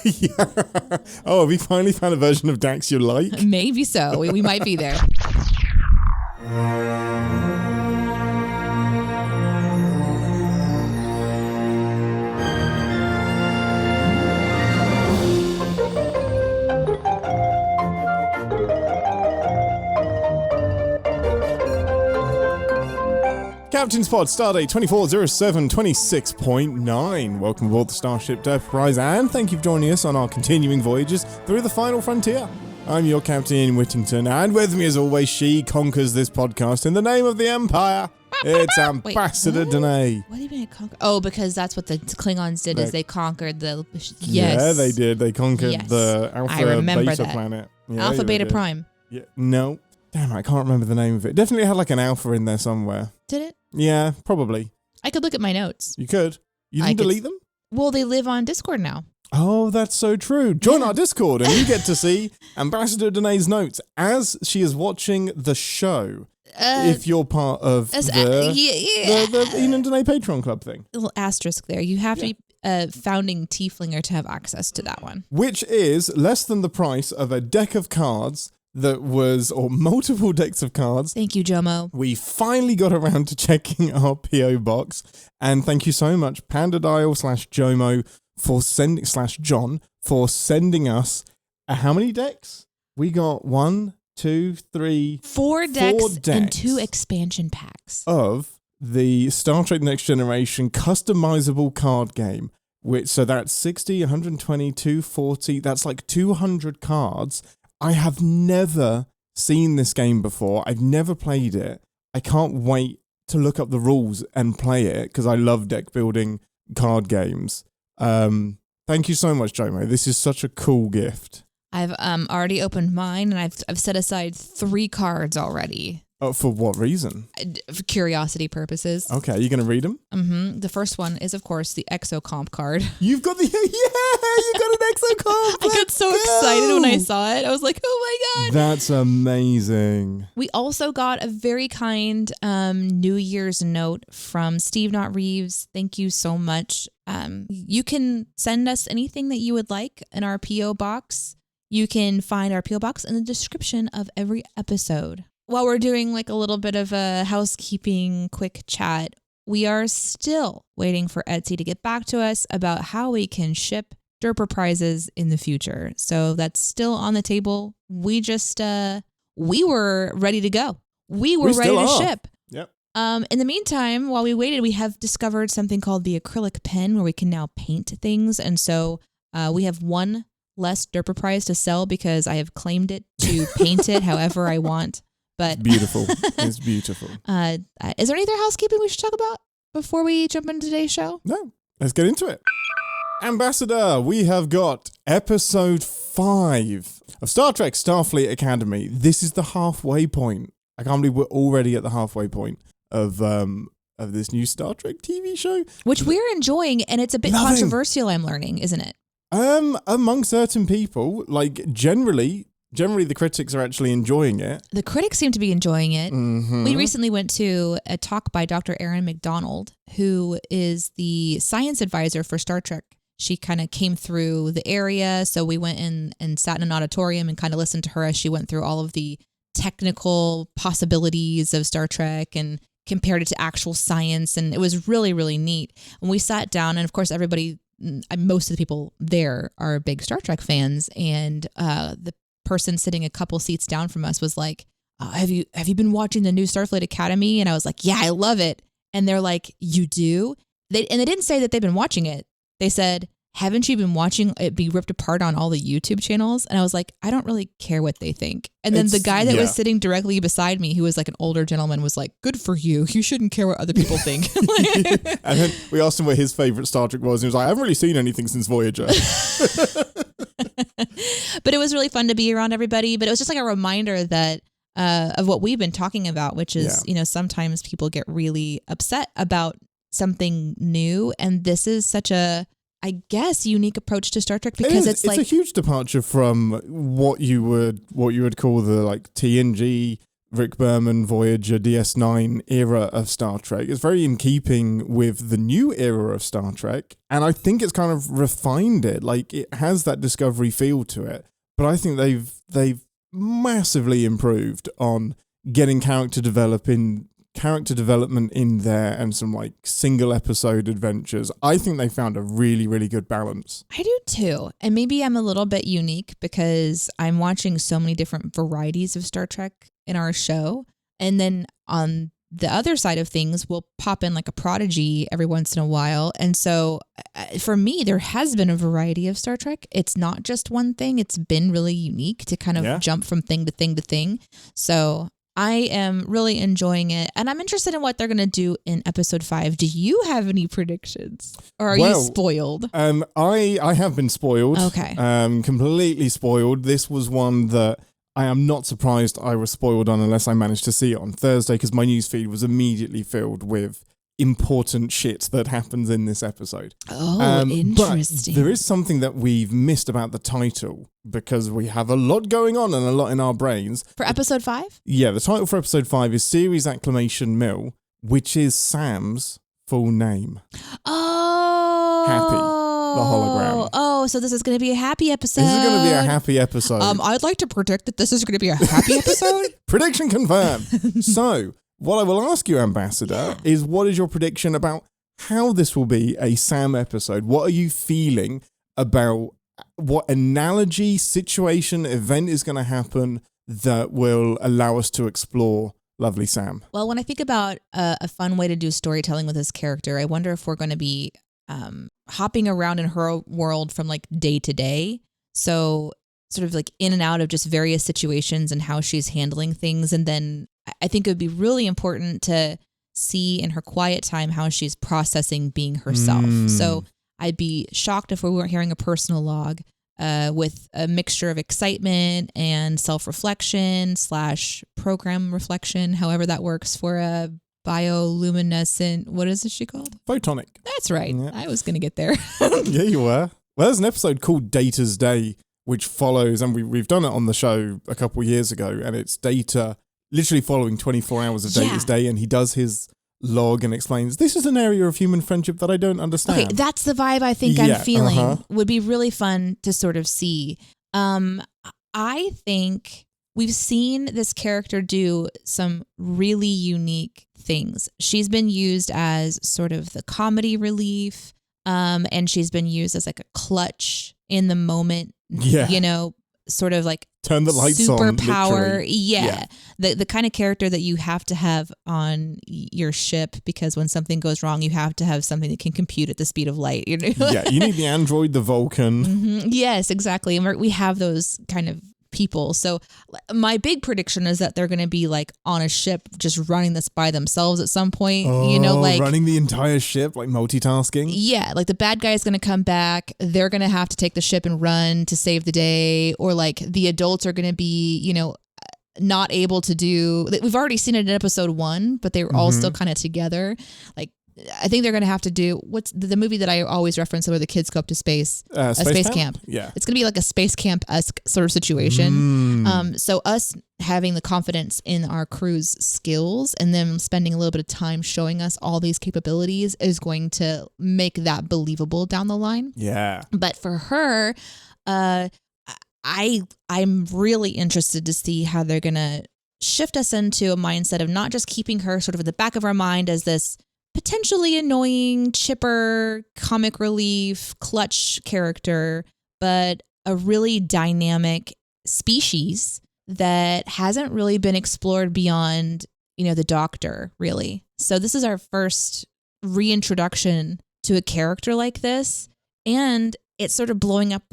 Yeah. Oh, have we finally found a version of Dax you like? Maybe so. We might be there. Captain's Pod, Stardate 240726.9. Welcome aboard the Starship Enterprise, and thank you for joining us on our continuing voyages through the final frontier. I'm your Captain Ian Whittington, and with me as always, she conquers this podcast in the name of the Empire. It's Ambassador Deneé. What do you mean it conquered? Oh, because that's what the Klingons did, is they conquered the... Yes. Yeah, they did. They conquered the Alpha Beta that. planet. Yeah, Alpha Beta Prime. Yeah. No. Damn, I can't remember the name of it. Definitely had like an alpha in there somewhere. Did it? Yeah, probably. I could look at my notes. You could. You didn't delete them? Well, they live on Discord now. Oh, that's so true. Join our Discord and you get to see Ambassador Deneé's notes as she is watching the show. If you're part of the Ian and Deneé Patreon Club thing. A little asterisk there. You have to be a founding tieflinger to have access to that one. Which is less than the price of a deck of cards or multiple decks of cards. Thank you, Jomo. We finally got around to checking our PO box, and thank you so much, Pandadial/Jomo John for sending us how many decks? We got 1, 2, 3, 4 decks and 2 expansion packs of the Star Trek Next Generation customizable card game. So that's 60, 120, 240. That's like 200 cards. I have never seen this game before. I've never played it. I can't wait to look up the rules and play it because I love deck building card games. Thank you so much, Jomo. This is such a cool gift. I've already opened mine, and I've set aside 3 cards already. Oh, for what reason? For curiosity purposes. Okay, are you going to read them? Mm-hmm. The first one is, of course, the Exocomp card. You've got you got an Exocomp. I got so excited when I saw it. I was like, oh my God. That's amazing. We also got a very kind New Year's note from Steve Not Reeves. Thank you so much. You can send us anything that you would like in our P.O. box. You can find our P.O. box in the description of every episode. While we're doing like a little bit of a housekeeping quick chat, we are still waiting for Etsy to get back to us about how we can ship Derper prizes in the future. So that's still on the table. We just, we were ready to go. We were ready to ship. Yep. In the meantime, while we waited, we have discovered something called the acrylic pen where we can now paint things. And so we have one less Derper prize to sell because I have claimed it to paint it however I want. But beautiful. It's beautiful. Is there any other housekeeping we should talk about before we jump into today's show? No. Let's get into it. Ambassador, we have got episode 5 of Star Trek Starfleet Academy. This is the halfway point. I can't believe we're already at the halfway point of this new Star Trek TV show. Which we're enjoying, and it's a bit controversial, I'm learning, isn't it? Among certain people, like generally the critics are actually enjoying it. The critics seem to be enjoying it. Mm-hmm. We recently went to a talk by Dr. Erin McDonald, who is the science advisor for Star Trek. She kind of came through the area, so we went in and sat in an auditorium and kind of listened to her as she went through all of the technical possibilities of Star Trek and compared it to actual science, and it was really, really neat. And we sat down, and of course most of the people there are big Star Trek fans, and the person sitting a couple seats down from us was like, have you been watching the new Starfleet Academy? And I was like, yeah, I love it. And they're like, you do? They didn't say that they've been watching it. They said, haven't you been watching it be ripped apart on all the YouTube channels? And I was like, I don't really care what they think. And then the guy that was sitting directly beside me, who was like an older gentleman, was like, good for you. You shouldn't care what other people think. And then we asked him what his favorite Star Trek was. And he was like, I haven't really seen anything since Voyager. But it was really fun to be around everybody. But it was just like a reminder that of what we've been talking about, which is, sometimes people get really upset about something new. And this is such a, I guess, unique approach to Star Trek because it's like a huge departure from what you would call the like TNG Rick Berman, Voyager, DS9 era of Star Trek. It's very in keeping with the new era of Star Trek. And I think it's kind of refined it. Like, it has that Discovery feel to it. But I think they've massively improved on getting character development in there and some like single episode adventures. I think they found a really, really good balance. I do too. And maybe I'm a little bit unique because I'm watching so many different varieties of Star Trek in our show. And then on the other side of things, we'll pop in like a Prodigy every once in a while. And so for me, there has been a variety of Star Trek. It's not just one thing. It's been really unique to kind of jump from thing to thing to thing. So I am really enjoying it. And I'm interested in what they're going to do in episode 5. Do you have any predictions? Or are you spoiled? I have been spoiled. Okay. Completely spoiled. This was one that I am not surprised I was spoiled on unless I managed to see it on Thursday, because my newsfeed was immediately filled with important shit that happens in this episode. Oh, interesting. But there is something that we've missed about the title, because we have a lot going on and a lot in our brains. For episode 5? Yeah, the title for episode 5 is Series Acclimation Mill, which is Sam's full name. Oh. Happy. The hologram. Oh, so this is going to be a happy episode. This is going to be a happy episode. I'd like to predict that this is going to be a happy episode. Prediction confirmed. So, what I will ask you, Ambassador, is what is your prediction about how this will be a Sam episode? What are you feeling about what analogy, situation, event is going to happen that will allow us to explore lovely Sam? Well, when I think about a fun way to do storytelling with this character, I wonder if we're going to be hopping around in her world from like day to day. So sort of like in and out of just various situations and how she's handling things. And then I think it would be really important to see in her quiet time how she's processing being herself. So I'd be shocked if we weren't hearing a personal log with a mixture of excitement and self-reflection / program reflection, however that works for a bioluminescent, what is she called? Photonic. That's right. Yeah. I was going to get there. Yeah, you were. Well, there's an episode called Data's Day, which follows, and we've done it on the show a couple of years ago, and it's Data literally following 24 hours of Data's Day, and he does his log and explains, this is an area of human friendship that I don't understand. Okay, that's the vibe I think I'm feeling. Would be really fun to sort of see. I think we've seen this character do some really unique things. She's been used as sort of the comedy relief, and she's been used as like a clutch in the moment. Yeah. You know, sort of like turn the lights superpower. On. Yeah. The kind of character that you have to have on your ship, because when something goes wrong, you have to have something that can compute at the speed of light. You know? Yeah, you need the android, the Vulcan. Mm-hmm. Yes, exactly. And we have those kind of people. So my big prediction is that they're going to be like on a ship just running this by themselves at some point. You know, like running the entire ship, like multitasking. Yeah, like the bad guy is going to come back. They're going to have to take the ship and run to save the day, or like the adults are going to be, you know, not able to do. We've already seen it in episode 1, but they were all still kind of together. Like, I think they're going to have to do what's the movie that I always reference where the kids go up to space, a space camp. Yeah. It's going to be like a space camp-esque sort of situation. So us having the confidence in our crew's skills and them spending a little bit of time showing us all these capabilities is going to make that believable down the line. Yeah. But for her, I'm really interested to see how they're going to shift us into a mindset of not just keeping her sort of at the back of our mind as this potentially annoying, chipper, comic relief, clutch character, but a really dynamic species that hasn't really been explored beyond, you know, the Doctor, really. So this is our first reintroduction to a character like this, and it's sort of blowing out,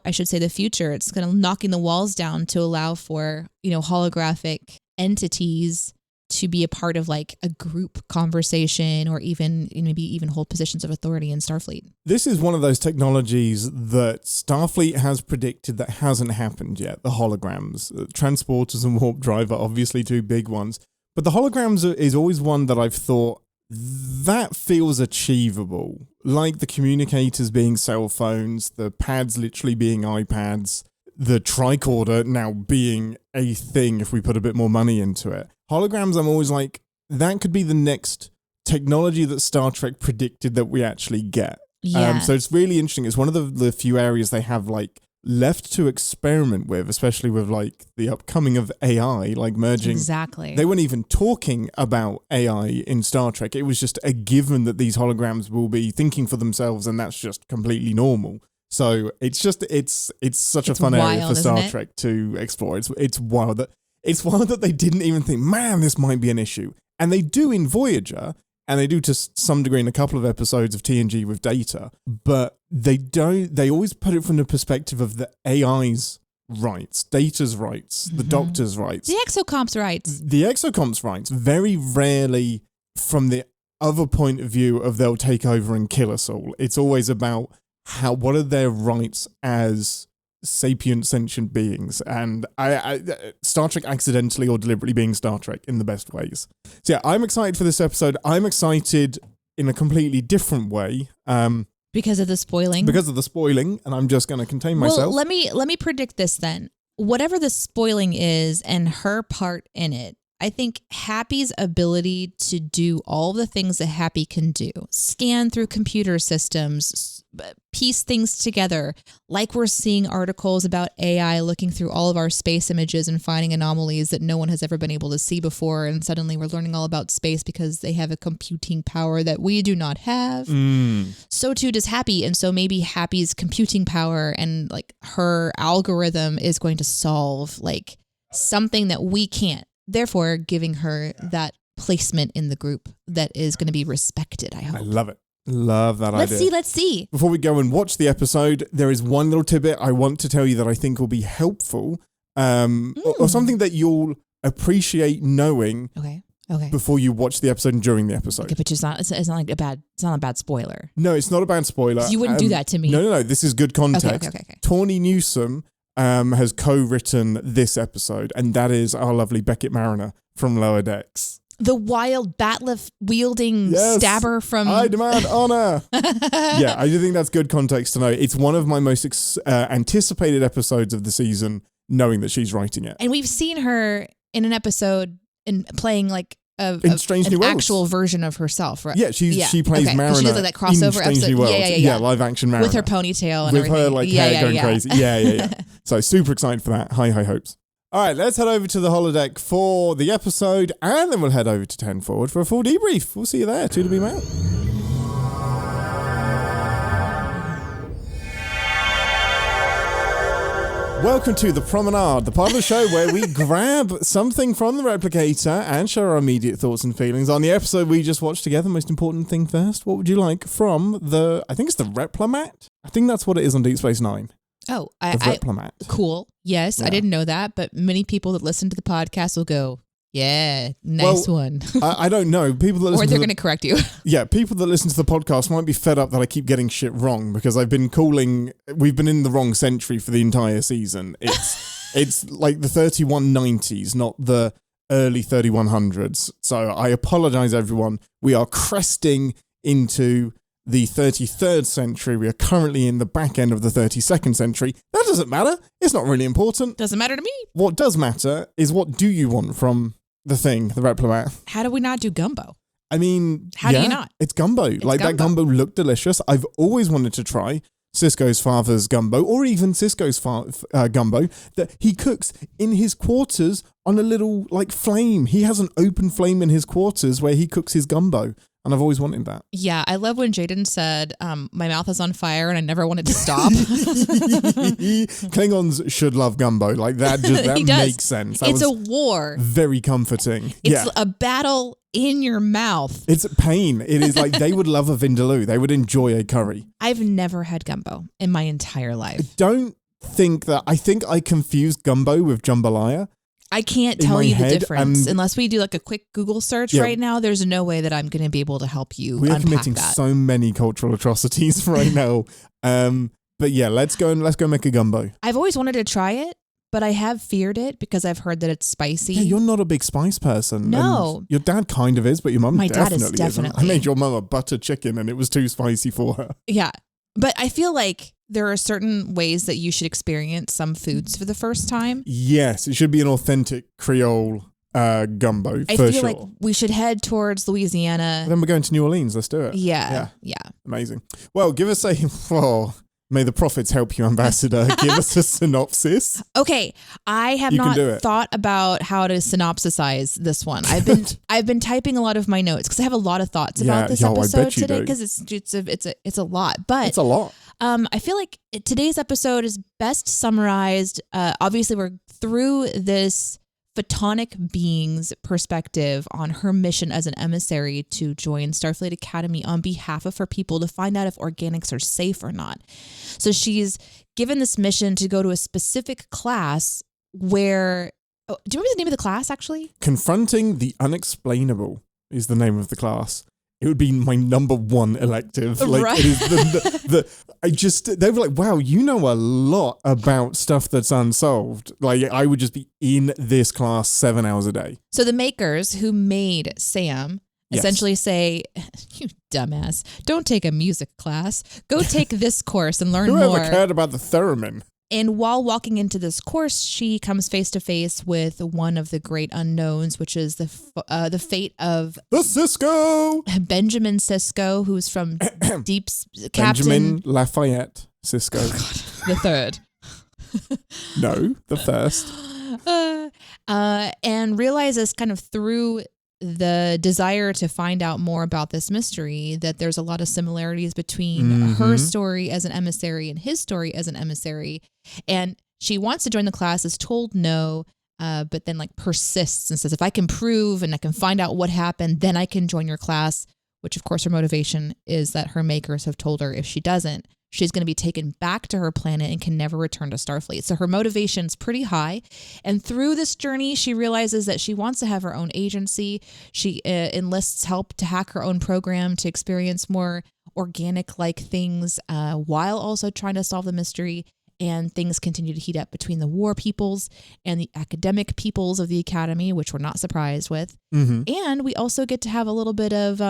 I should say, the future. It's kind of knocking the walls down to allow for, you know, holographic entities to be a part of like a group conversation, or even maybe even hold positions of authority in Starfleet. This is one of those technologies that Starfleet has predicted that hasn't happened yet. The holograms, transporters and warp drive are obviously two big ones, but the holograms is always one that I've thought that feels achievable. Like the communicators being cell phones, the pads literally being iPads. the tricorder now being a thing if we put a bit more money into it. Holograms, I'm always like, that could be the next technology that Star Trek predicted that we actually get. Yeah. So it's really interesting. It's one of the few areas they have like left to experiment with, especially with like the upcoming of AI, like merging. Exactly. They weren't even talking about AI in Star Trek. It was just a given that these holograms will be thinking for themselves, and that's just completely normal. So it's such a fun area for Star Trek to explore. It's wild that they didn't even think, man, this might be an issue. And they do in Voyager, and they do to some degree in a couple of episodes of TNG with Data, but they always put it from the perspective of the AI's rights, Data's rights, the Doctor's rights. The exocomp's rights. The exocomp's rights. Very rarely from the other point of view of they'll take over and kill us all. It's always about what are their rights as sapient sentient beings, and Star Trek accidentally or deliberately being Star Trek in the best ways. So yeah, I'm excited for this episode. I'm excited in a completely different way. Because of the spoiling? Because of the spoiling, and I'm just going to contain myself. Well, let me predict this then. Whatever the spoiling is and her part in it, I think Happy's ability to do all the things that Happy can do, scan through computer systems, piece things together, like we're seeing articles about AI looking through all of our space images and finding anomalies that no one has ever been able to see before, and suddenly we're learning all about space because they have a computing power that we do not have. So too does Happy, and so maybe Happy's computing power and like her algorithm is going to solve like something that we can't. Therefore, giving her that placement in the group that is going to be respected, I hope. I love it. Love that idea. Let's see. Before we go and watch the episode, there is one little tidbit I want to tell you that I think will be helpful, or something that you'll appreciate knowing before you watch the episode and during the episode. Okay, but it's not a bad spoiler. No, it's not a bad spoiler. You wouldn't do that to me. No. This is good context. Okay. Tawny Newsome has co-written this episode, and that is our lovely Beckett Mariner from Lower Decks. The wild bat'leth wielding stabber from... I demand honor. Yeah, I do think that's good context to know. It's one of my most anticipated episodes of the season, knowing that she's writing it. And we've seen her in an episode in playing like an actual version of herself, right? Yeah, she plays Mariner. She does like that crossover episode. Yeah, live action Mariner. With her ponytail and with everything. With her like hair going crazy. Yeah. So super excited for that. High hopes. All right, let's head over to the holodeck for the episode, and then we'll head over to 10 Forward for a full debrief. We'll see you there. 2 to be out. Welcome to The Promenade, the part of the show where we grab something from the replicator and share our immediate thoughts and feelings on the episode we just watched together. Most important thing first, what would you like from I think it's the Replimat? I think that's what it is on Deep Space Nine. Oh, Replimat. Cool. Yes, yeah. I didn't know that, but many people that listen to the podcast will go, yeah, nice one. I don't know. People that listen or they're going to correct you. Yeah, people that listen to the podcast might be fed up that I keep getting shit wrong because we've been in the wrong century for the entire season. It's like the 3190s, not the early 3100s. So I apologize, everyone. We are cresting into the 33rd century. We are currently in the back end of the 32nd century. That doesn't matter. It's not really important. Doesn't matter to me. What does matter is what do you want from the thing, the Replimat? How do we not do gumbo? I mean, how do you not? It's gumbo. That gumbo looked delicious. I've always wanted to try Sisko's father's gumbo, or even Sisko's gumbo that he cooks in his quarters on a little flame. He has an open flame in his quarters where he cooks his gumbo. And I've always wanted that. Yeah, I love when Jaden said, my mouth is on fire and I never wanted to stop. Klingons should love gumbo. That makes sense. It's a war. Very comforting. It's a battle in your mouth. It's pain. It is they would love a vindaloo. They would enjoy a curry. I've never had gumbo in my entire life. I think I confused gumbo with jambalaya. I can't tell you the difference unless we do a quick Google search right now. There's no way that I'm going to be able to help you unpack that. We are committing so many cultural atrocities right now. But yeah, let's go make a gumbo. I've always wanted to try it, but I have feared it because I've heard that it's spicy. Yeah, you're not a big spice person. No. Your dad kind of is, but your mum definitely isn't. I made your mum a butter chicken and it was too spicy for her. Yeah. But I feel like there are certain ways that you should experience some foods for the first time. Yes, it should be an authentic Creole gumbo I for feel sure. like we should head towards Louisiana. Then we're going to New Orleans. Let's do it. Yeah. Amazing. Well, give us a... Oh, may the prophets help you, Ambassador. Give us a synopsis. Okay, I have not thought about how to synopsisize this one. I've been typing a lot of my notes because I have a lot of thoughts about this episode today because it's a lot. But it's a lot. I feel like today's episode is best summarized. Obviously, we're through this photonic being's perspective on her mission as an emissary to join Starfleet Academy on behalf of her people to find out if organics are safe or not. So she's given this mission to go to a specific class where... Oh, do you remember the name of the class, actually? Confronting the Unexplainable is the name of the class. It would be my number one elective. Like, right. It is they were like, wow, you know a lot about stuff that's unsolved. Like, I would just be in this class 7 hours a day. So the makers who made Sam essentially say, you dumbass, don't take a music class. Go take this course and learn more. Whoever cared about the theremin? And while walking into this course, she comes face to face with one of the great unknowns, which is the fate of the Cisco Benjamin Sisko, who's from Deep Captain Benjamin Lafayette Cisco, the third. No, the first. And realizes kind of through the desire to find out more about this mystery that there's a lot of similarities between her story as an emissary and his story as an emissary. And she wants to join the class, is told no, but then like persists and says, if I can prove and I can find out what happened, then I can join your class, which of course her motivation is that her makers have told her if she doesn't, she's going to be taken back to her planet and can never return to Starfleet. So her motivation's pretty high. And through this journey, she realizes that she wants to have her own agency. She enlists help to hack her own program to experience more organic-like things while also trying to solve the mystery. And things continue to heat up between the war peoples and the academic peoples of the Academy, which we're not surprised with. And we also get to have a little bit of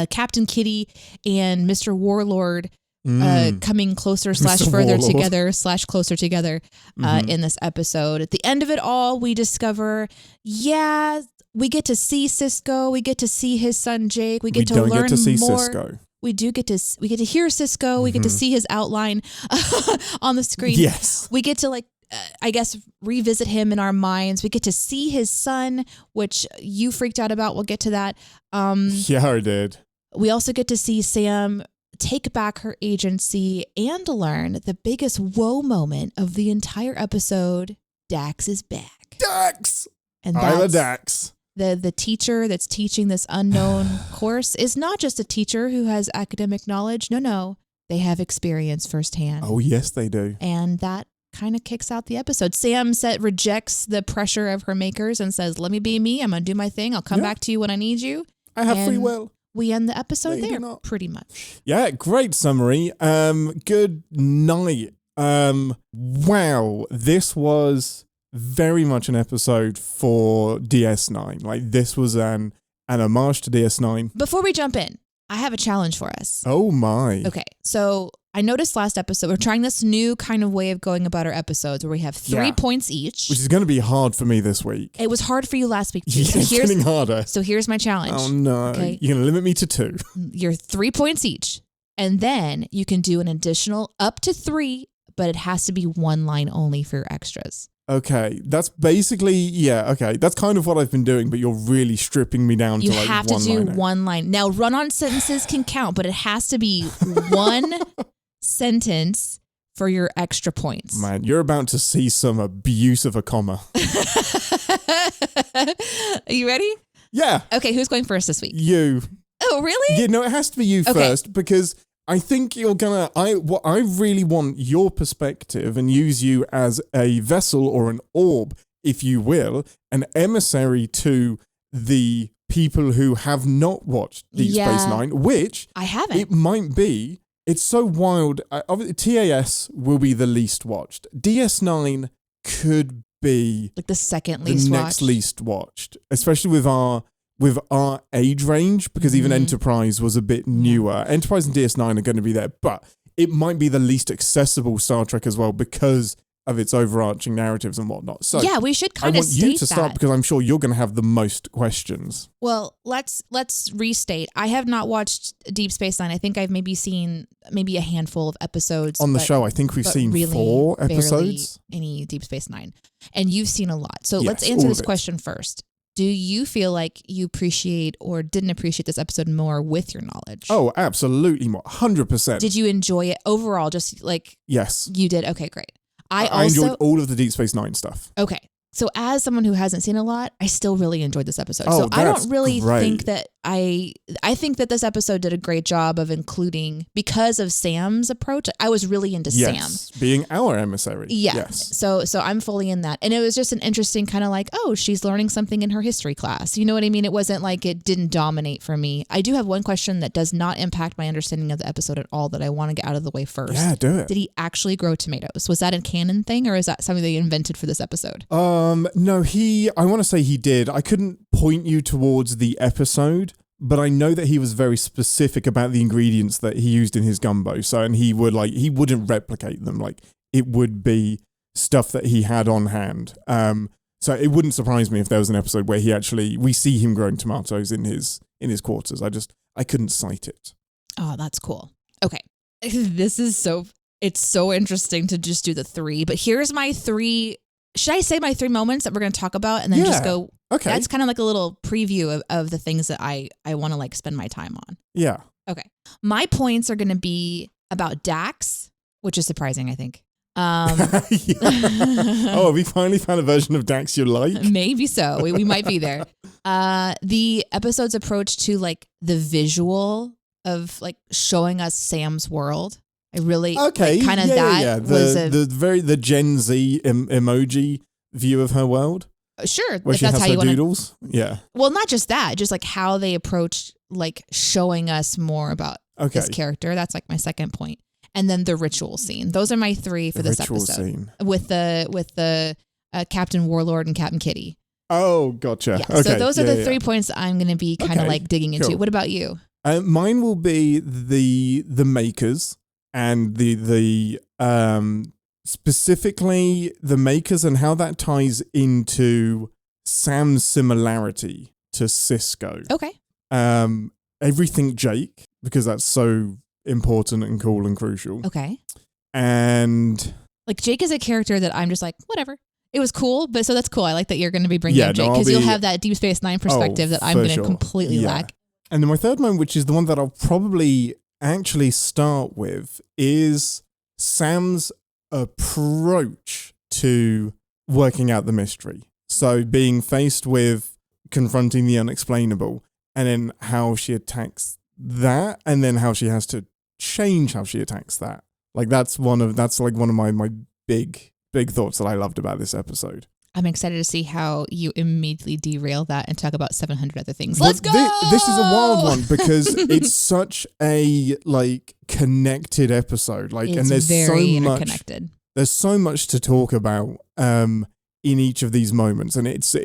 Captain Kitty and Mr. Warlord coming closer / further together / closer together in this episode. At the end of it all, we discover, we get to see Sisko. We get to see his son Jake. We don't learn get to see more. Sisko. We get to hear Sisko. We get to see his outline on the screen. Yes. We get to I guess revisit him in our minds. We get to see his son, which you freaked out about. We'll get to that. Yeah, I did. We also get to see Sam take back her agency and learn the biggest whoa moment of the entire episode. Dax is back. Dax! And Isla that's Dax. the teacher that's teaching this unknown course is not just a teacher who has academic knowledge. No. They have experience firsthand. Oh, yes, they do. And that kind of kicks out the episode. Sam rejects the pressure of her makers and says, let me be me. I'm going to do my thing. I'll come back to you when I need you. I have free will. We end the episode No, there, pretty much. Yeah, great summary. Good night. Wow, this was very much an episode for DS9. Like, this was an homage to DS9. Before we jump in, I have a challenge for us. Oh my. Okay, so I noticed last episode, we're trying this new kind of way of going about our episodes where we have 3 points each. Which is going to be hard for me this week. It was hard for you last week too. Yeah, it's getting harder. So here's my challenge. Oh no. Okay. You're going to limit me to 2. You're 3 points each. And then you can do an additional up to 3, but it has to be 1 line only for your extras. Okay, that's basically, okay. That's kind of what I've been doing, but you're really stripping me down to like 1 line. You have to do 1 line. Now, run-on sentences can count, but it has to be 1 sentence for your extra points. Man, you're about to see some abuse of a comma. Are you ready? Yeah. Okay, who's going first this week? You. Oh, really? Yeah, no, it has to be you first because I think you're I really want your perspective and use you as a vessel or an orb, if you will, an emissary to the people who have not watched Deep Space Nine, which I haven't. It might be. It's so wild. TAS will be the least watched. DS9 could be like the second the least next watched. least watched, especially with our age range, because even Enterprise was a bit newer. Enterprise and DS9 are going to be there, but it might be the least accessible Star Trek as well because of its overarching narratives and whatnot. So yeah, we should kind I of want you to start because I'm sure you're going to have the most questions. Well, let's restate. I have not watched Deep Space Nine. I think I've maybe seen a handful of episodes on the show. I think we've seen really 4 episodes. Any Deep Space Nine, and you've seen a lot. So yes, let's answer this question first. Do you feel like you appreciate or didn't appreciate this episode more with your knowledge? Oh, absolutely more. 100%. Did you enjoy it overall? Just like yes, you did. Okay, great. I enjoyed all of the Deep Space Nine stuff. Okay. So as someone who hasn't seen a lot, I still really enjoyed this episode. Oh, so I don't really great. think that I think that this episode did a great job of including, because of Sam's approach. I was really into Sam being our emissary. Yeah. Yes. So I'm fully in that. And it was just an interesting kind of like, oh, she's learning something in her history class. You know what I mean? It wasn't like it didn't dominate for me. I do have one question that does not impact my understanding of the episode at all that I want to get out of the way first. Yeah, do it. Did he actually grow tomatoes? Was that a canon thing or is that something they invented for this episode? No, I want to say he did. I couldn't point you towards the episode, but I know that he was very specific about the ingredients that he used in his gumbo. So, and he wouldn't replicate them. Like, it would be stuff that he had on hand. So it wouldn't surprise me if there was an episode where we see him growing tomatoes in his quarters. I couldn't cite it. Oh, that's cool. Okay. It's so interesting to just do the 3, but here's my 3. Should I say my 3 moments that we're going to talk about and then just go? Okay. That's kind of like a little preview of the things that I want to like spend my time on. Yeah. Okay. My points are going to be about Dax, which is surprising, I think. Oh, we finally found a version of Dax you like? Maybe so. We might be there. The episode's approach to like the visual of like showing us Sam's world. I really was the Gen Z emoji view of her world. Sure, where she has her doodles. Yeah. Well, not just that, just like how they approach like showing us more about this character. That's like my second point. And then the ritual scene. Those are my 3 for this episode. Scene. With the Captain Warlord and Captain Kitty. Oh, gotcha. Yeah. Okay. So those are the 3 points I'm going to be kind of like digging into. What about you? Mine will be the makers. And the specifically the makers and how that ties into Sam's similarity to Sisko. Okay. Everything Jake, because that's so important and cool and crucial. Okay. And like Jake is a character that I'm just like, whatever. It was cool, but so that's cool. I like that you're going to be bringing up Jake because you'll have that Deep Space Nine perspective that I'm going to completely lack. And then my third one, which is the one that I'll probably actually start with, is Sam's approach to working out the mystery. So being faced with confronting the unexplainable and then how she attacks that and then how she has to change how she attacks that. Like that's one of my big thoughts that I loved about this episode. I'm excited to see how you immediately derail that and talk about 700 other things. Let's go! This is a wild one because it's such a like connected episode. Like, and there's very so interconnected. There's so much to talk about in each of these moments, and it's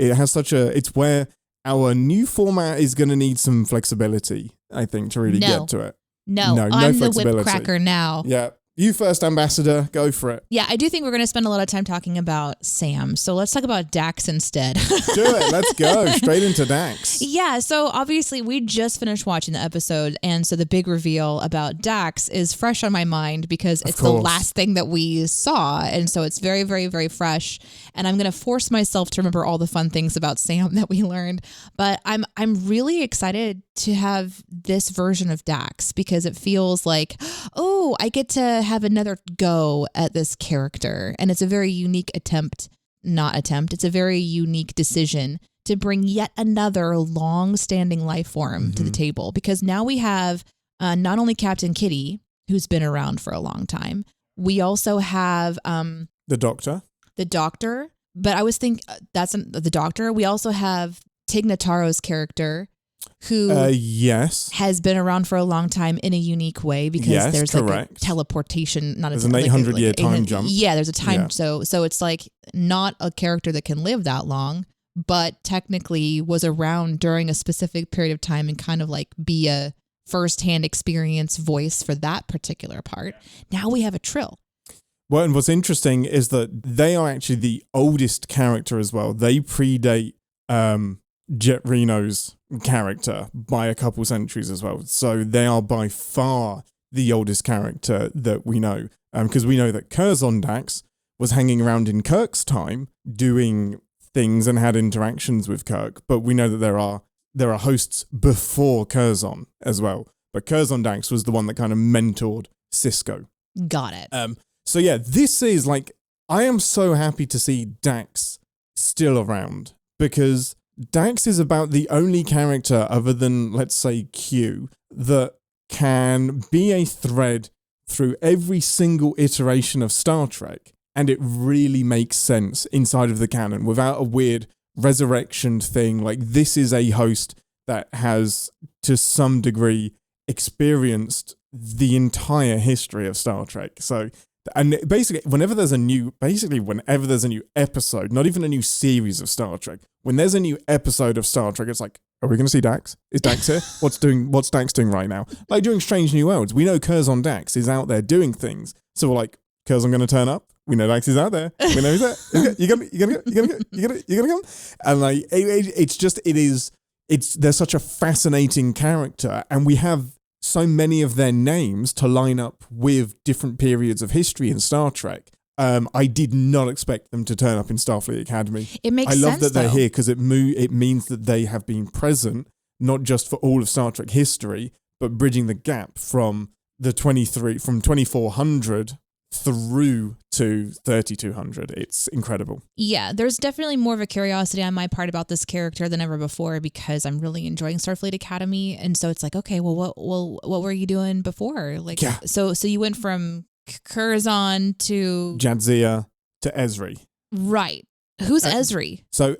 where our new format is going to need some flexibility, I think, to really get to it. No, I'm the whip cracker now. Yeah. You first, Ambassador. Go for it. Yeah, I do think we're going to spend a lot of time talking about Sam. So let's talk about Dax instead. Do it. Let's go. Straight into Dax. Yeah, so obviously we just finished watching the episode. And so the big reveal about Dax is fresh on my mind because it's the last thing that we saw. And so it's very, very, very fresh. And I'm going to force myself to remember all the fun things about Sam that we learned. But I'm really excited to have this version of Dax because it feels like, oh, I get to have another go at this character. And it's a very unique it's a very unique decision to bring yet another long-standing life form to the table. Because now we have not only Captain Kitty, who's been around for a long time, we also have the Doctor. But I was thinking that's the Doctor. We also have Tig Notaro's character, who has been around for a long time in a unique way because there's like a teleportation, there's an 800-year time jump. Yeah, there's a time. So it's like not a character that can live that long, but technically was around during a specific period of time and kind of like be a firsthand experience voice for that particular part. Now we have a Trill. Well, and what's interesting is that they are actually the oldest character as well. They predate Jet Reno's character by a couple centuries as well. So they are by far the oldest character that we know. Because we know that Curzon Dax was hanging around in Kirk's time doing things and had interactions with Kirk. But we know that there are hosts before Curzon as well. But Curzon Dax was the one that kind of mentored Sisko. Got it. So yeah, this is like, I am so happy to see Dax still around, because Dax is about the only character other than, let's say, Q, that can be a thread through every single iteration of Star Trek, and it really makes sense inside of the canon without a weird resurrection thing. Like, this is a host that has, to some degree, experienced the entire history of Star Trek. So, and basically, whenever there's a new episode, not even a new series of Star Trek, when there's a new episode of Star Trek, it's like, are we going to see Dax? Is Dax here? What's Dax doing right now? Like doing Strange New Worlds, we know Curzon Dax is out there doing things. So we're like, Curzon going to turn up? We know Dax is out there. We know he's there. You gonna come? And like, they're such a fascinating character, and we have so many of their names to line up with different periods of history in Star Trek. I did not expect them to turn up in Starfleet Academy. It makes sense. I love sense, that they're though. here, because it means that they have been present, not just for all of Star Trek history, but bridging the gap from 2400 through to 3200. It's incredible. Yeah, there's definitely more of a curiosity on my part about this character than ever before, because I'm really enjoying Starfleet Academy, and so it's like, okay, well, what were you doing before? Like, yeah. So you went from Curzon to Jadzia to Ezri. Right. Who's Ezri? So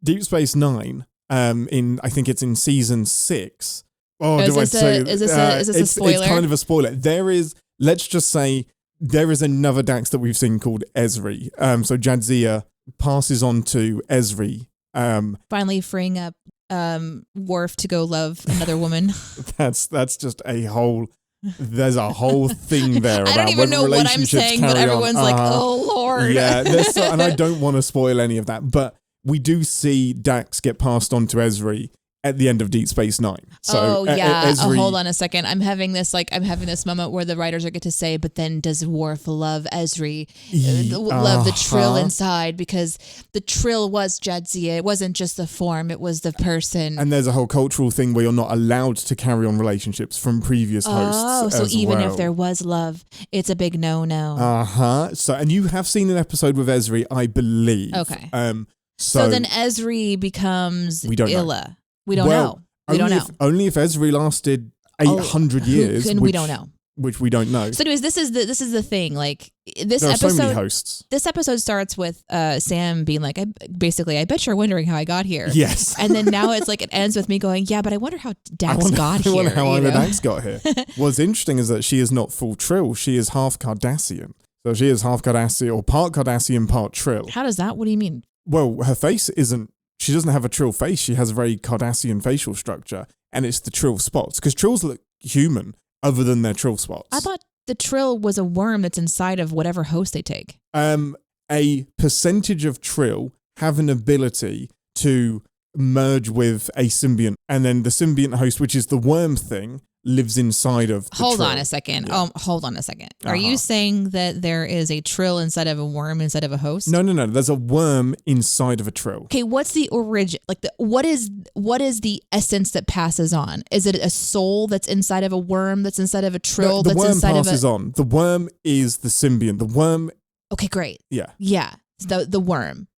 Deep Space Nine. I think it's in season 6. Oh, is this a spoiler? It's kind of a spoiler. Let's just say there is another Dax that we've seen called Ezri. So Jadzia passes on to Ezri. Finally freeing up Worf to go love another woman. That's just there's a whole thing there about I don't even know what I'm saying, but everyone's like, oh Lord. Yeah, and I don't want to spoil any of that, but we do see Dax get passed on to Ezri at the end of Deep Space Nine. So, Ezri, hold on a second. I'm having this moment where the writers are get to say, but then does Worf love Ezri? Love the Trill inside, because the Trill was Jadzia. It wasn't just the form, it was the person. And there's a whole cultural thing where you're not allowed to carry on relationships from previous hosts. Oh, so even if there was love, it's a big no-no. So, and you have seen an episode with Ezri, I believe. Okay. So then Ezri becomes Illa. We don't know. Only if Ezri lasted 800 years. And we don't know. Which we don't know. So anyways, this is the thing. Like, this there episode, are so many hosts. This episode starts with Sam being like, I bet you're wondering how I got here. Yes. And then now it's like, it ends with me going, yeah, but I wonder how Dax got here. I wonder how Dax got here. What's interesting is that she is not full Trill. She is half Cardassian. So she is half Cardassian, or part Cardassian, part Trill. How does that? What do you mean? Well, her face isn't. She doesn't have a Trill face. She has a very Cardassian facial structure, and it's the Trill spots, because Trills look human other than their Trill spots. I thought the Trill was a worm that's inside of whatever host they take. A percentage of Trill have an ability to merge with a symbiont, and then the symbiont host, which is the worm thing, lives inside of the Hold Trill. on a second. Yeah. Hold on a second. Are you saying that there is a Trill inside of a worm inside of a host? No. There's a worm inside of a Trill. Okay, what's the origin? Like, what is the essence that passes on? Is it a soul that's inside of a worm that's inside of a Trill The that's worm inside passes of a... on. The worm is the symbiont. The worm... Okay, great. Yeah. Yeah, the worm.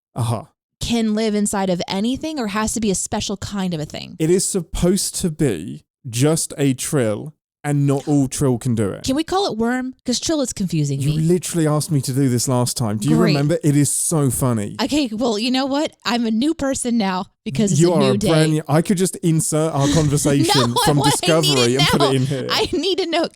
Can live inside of anything, or has to be a special kind of a thing? It is supposed to be just a Trill, and not all Trill can do it. Can we call it worm? Because Trill is confusing me. You literally asked me to do this last time. Do you remember? It is so funny. Okay, well, you know what? I'm a new person now because it's a new day. I could just insert our conversation from Discovery and put it in here. I need to know.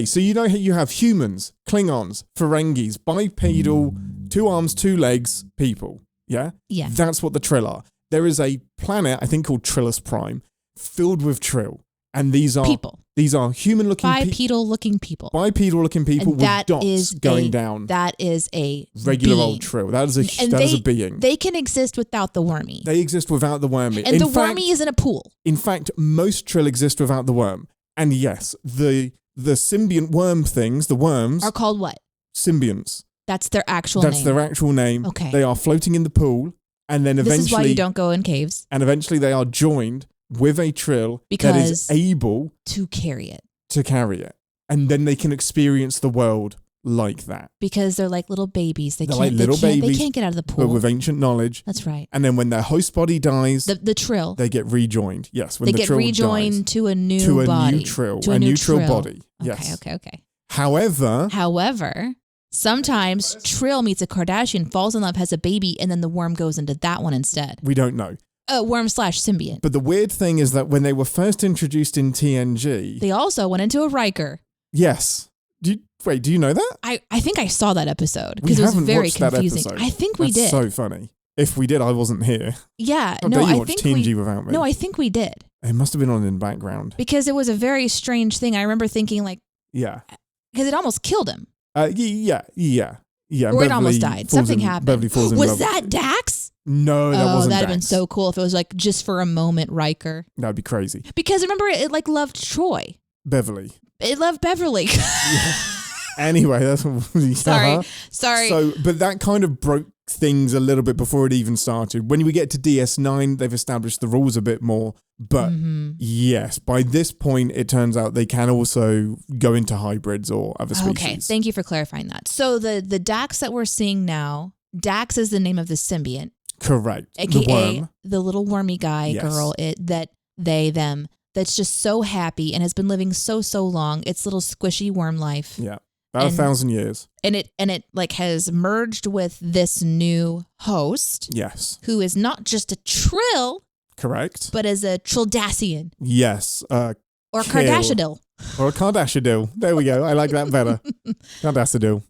So you know how you have humans, Klingons, Ferengis, bipedal, 2 arms, 2 legs people. Yeah? Yeah. That's what the Trill are. There is a planet, I think, called Trillus Prime, filled with Trill. And these are people. These are human-looking people. Bipedal-looking people. Bipedal-looking people with dots going down. That is a regular being. old Trill. That is a being. They can exist without the wormy. They exist without the wormy. And the wormy is in a pool. In fact, most Trill exist without the worm. And yes, the symbiont worm things, the worms... are called what? Symbionts. That's their actual name. That's their actual name. Okay. They are floating in the pool, and then eventually... This is why you don't go in caves. And eventually they are joined with a Trill that is able... to carry it. To carry it. And then they can experience the world like that. Because they're like little babies. They can't get out of the pool. But with ancient knowledge. That's right. And then when their host body dies... The Trill. They get rejoined. Yes. When they the get Trill rejoined dies, to a new body. New Trill. A new Trill body. Yes. Okay. However, sometimes Trill meets a Kardashian, falls in love, has a baby, and then the worm goes into that one instead. We don't know. Worm/symbiont. But the weird thing is that when they were first introduced in TNG... They also went into a Riker. Yes. Do you know that? I think I saw that episode because it was very confusing. I think we did. So funny. If we did, I wasn't here. Yeah. I think you watched TNG without me. No, I think we did. It must have been on in the background. Because it was a very strange thing. I remember thinking like... Yeah. Because it almost killed him. Yeah. Or it almost died. Something happened. Beverly falls in love. Was that Dax? No, that wasn't Dax. That'd have been so cool if it was like just for a moment Riker. That'd be crazy. Because remember, it like loved Troy. Beverly. It loved Beverly. Anyway, that's sorry. So, but that kind of broke things a little bit before it even started. When we get to DS9, they've established the rules a bit more. But yes, by this point, it turns out they can also go into hybrids or other species. Okay, thank you for clarifying that. So the Dax that we're seeing now, Dax is the name of the symbiont. Correct. AKA the worm. The little wormy guy, girl, them, that's just so happy and has been living so long. Its little squishy worm life. Yeah. About 1,000 years. And it like has merged with this new host. Yes. Who is not just a Trill. Correct. But is a Trilldassian. Yes. Or Kardashian. Or a Kardashian. There we go. I like that better. Kardashian.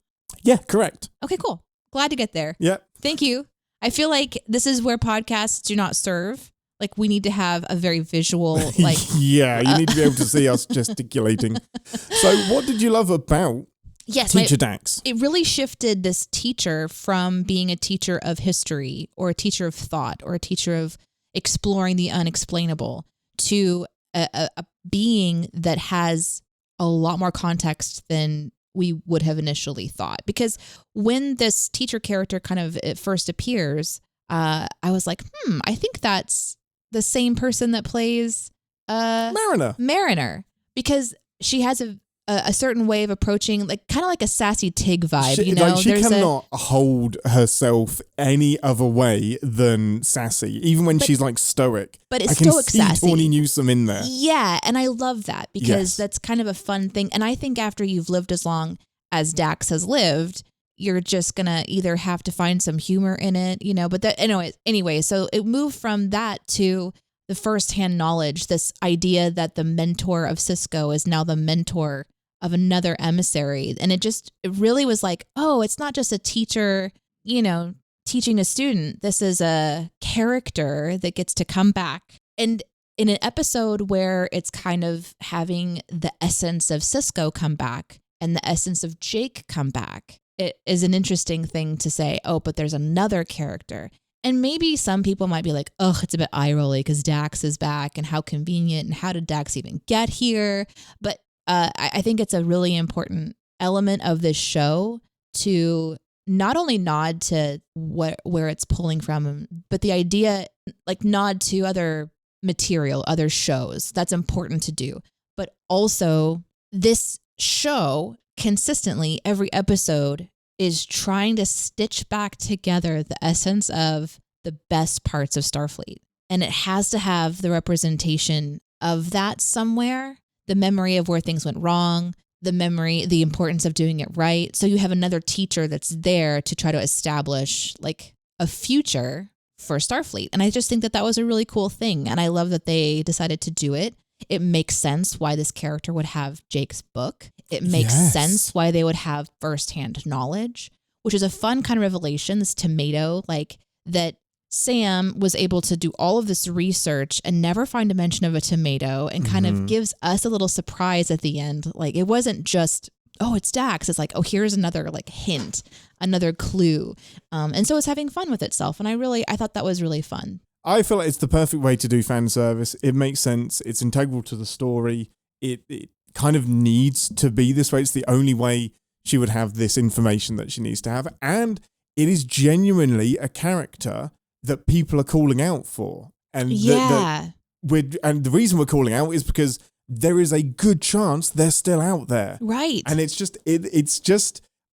Yeah, correct. Okay, cool. Glad to get there. Yeah. Thank you. I feel like this is where podcasts do not serve. Like we need to have a very visual, like... Yeah, you need to be able to see us gesticulating. So what did you love about Teacher Dax? It really shifted this teacher from being a teacher of history or a teacher of thought or a teacher of exploring the unexplainable to a being that has a lot more context than we would have initially thought. Because when this teacher character kind of at first appears, I was like, I think that's the same person that plays Mariner. Because she has a certain way of approaching, like kind of like a sassy Tig vibe. She cannot hold herself any other way than sassy, even when she's like stoic. But it's stoic sassy. I can see Tawny Newsome in there. Yeah, and I love that because that's kind of a fun thing. And I think after you've lived as long as Dax has lived, you're just gonna either have to find some humor in it, But that anyway, so it moved from that to the firsthand knowledge, this idea that the mentor of Sisko is now the mentor of another emissary. And it really was like, oh, it's not just a teacher, teaching a student. This is a character that gets to come back. And in an episode where it's kind of having the essence of Sisko come back and the essence of Jake come back, it is an interesting thing to say, oh, but there's another character. And maybe some people might be like, oh, it's a bit eye-rolly because Dax is back and how convenient and how did Dax even get here? But I think it's a really important element of this show to not only nod to where it's pulling from, but the idea, like nod to other material, other shows. That's important to do. But also this show consistently, every episode is trying to stitch back together the essence of the best parts of Starfleet. And it has to have the representation of that somewhere. The memory of where things went wrong, the importance of doing it right. So you have another teacher that's there to try to establish like a future for Starfleet. And I just think that was a really cool thing. And I love that they decided to do it. It makes sense why this character would have Jake's book. It makes sense why they would have firsthand knowledge, which is a fun kind of revelation, this tomato, like that Sam was able to do all of this research and never find a mention of a tomato, and kind of gives us a little surprise at the end. Like, it wasn't just, oh, it's Dax. It's like, oh, here's another like hint, another clue. And so it's having fun with itself. And I thought that was really fun. I feel like it's the perfect way to do fan service. It makes sense. It's integral to the story. It kind of needs to be this way. It's the only way she would have this information that she needs to have. And it is genuinely a character that people are calling out for. And and the reason we're calling out is because there is a good chance they're still out there. Right. And it's just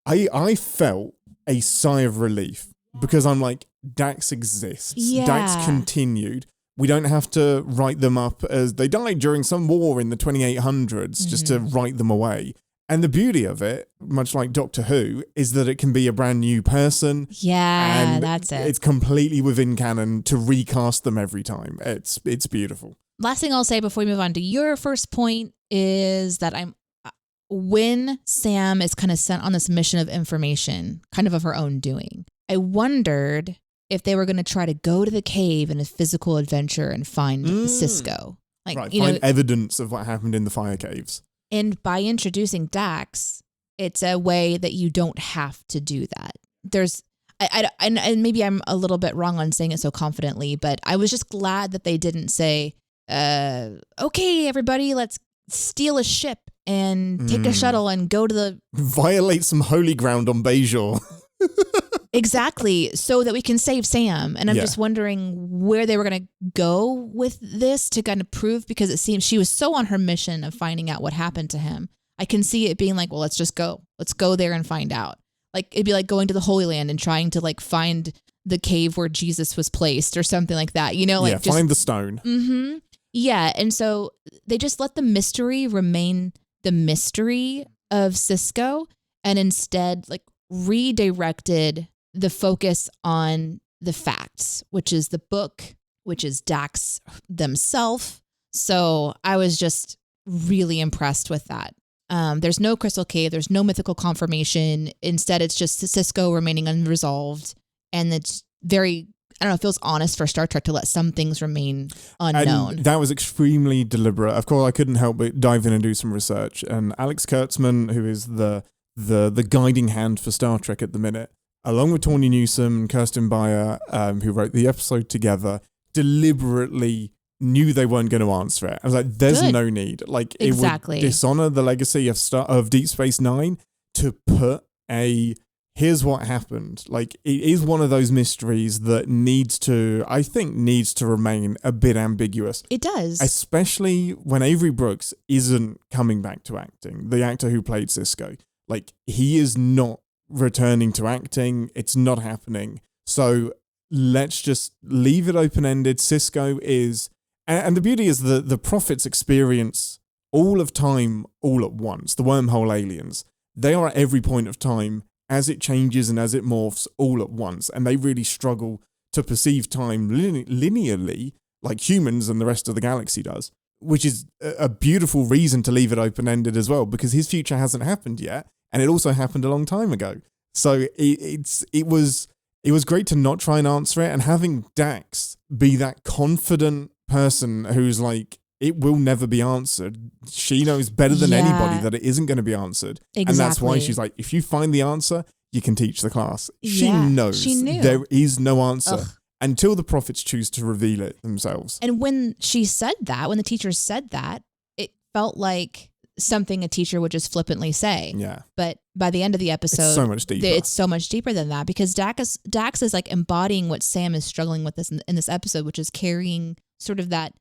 I felt a sigh of relief because I'm like, Dax exists. Yeah. Dax continued. We don't have to write them up as they died during some war in the 2800s just to write them away. And the beauty of it, much like Doctor Who, is that it can be a brand new person. Yeah, and that's it. It's completely within canon to recast them every time. It's beautiful. Last thing I'll say before we move on to your first point is that when Sam is kind of sent on this mission of information, kind of her own doing, I wondered if they were going to try to go to the cave in a physical adventure and find Sisko. Like, right, find evidence of what happened in the fire caves. And by introducing Dax, it's a way that you don't have to do that. And maybe I'm a little bit wrong on saying it so confidently, but I was just glad that they didn't say, okay, everybody, let's steal a ship and take a shuttle and go to the... Violate some holy ground on Bajor. Exactly, so that we can save Sam. And I'm just wondering where they were going to go with this to kind of prove, because it seems she was so on her mission of finding out what happened to him. I can see it being like, well, let's just go. Let's go there and find out. Like, it'd be like going to the Holy Land and trying to like find the cave where Jesus was placed or something like that. You know, like just find the stone. Mm-hmm. Yeah, and so they just let the mystery remain the mystery of Sisko, and instead like redirected the focus on the facts, which is the book, which is Dax themselves. So I was just really impressed with that. There's no crystal cave. There's no mythical confirmation. Instead, it's just Sisko remaining unresolved. And it's very, I don't know, it feels honest for Star Trek to let some things remain unknown. And that was extremely deliberate. Of course, I couldn't help but dive in and do some research. And Alex Kurtzman, who is the guiding hand for Star Trek at the minute, along with Tawny Newsome and Kirsten Beyer, who wrote the episode together, deliberately knew they weren't going to answer it. I was like, there's no need. Like, exactly. It would dishonor the legacy of Deep Space Nine to put here's what happened. Like, it is one of those mysteries that needs to remain a bit ambiguous. It does. Especially when Avery Brooks isn't coming back to acting. The actor who played Sisko. Like, he is not returning to acting. It's not happening. So let's just leave it open-ended. Sisko is... And the beauty is the Prophets experience all of time all at once. The wormhole aliens. They are at every point of time as it changes and as it morphs all at once. And they really struggle to perceive time linearly like humans and the rest of the galaxy does, which is a beautiful reason to leave it open-ended as well, because his future hasn't happened yet. And it also happened a long time ago. So it was great to not try and answer it, and having Dax be that confident person who's like, it will never be answered. She knows better than anybody that it isn't going to be answered. Exactly. And that's why she's like, if you find the answer, you can teach the class. She knows she knew. There is no answer until the Prophets choose to reveal it themselves. And when she said that, when the teacher said that, it felt like something a teacher would just flippantly say. Yeah. But by the end of the episode, it's so much deeper. It's so much deeper than that, because Dax is like embodying what Sam is struggling with in this episode, which is carrying sort of that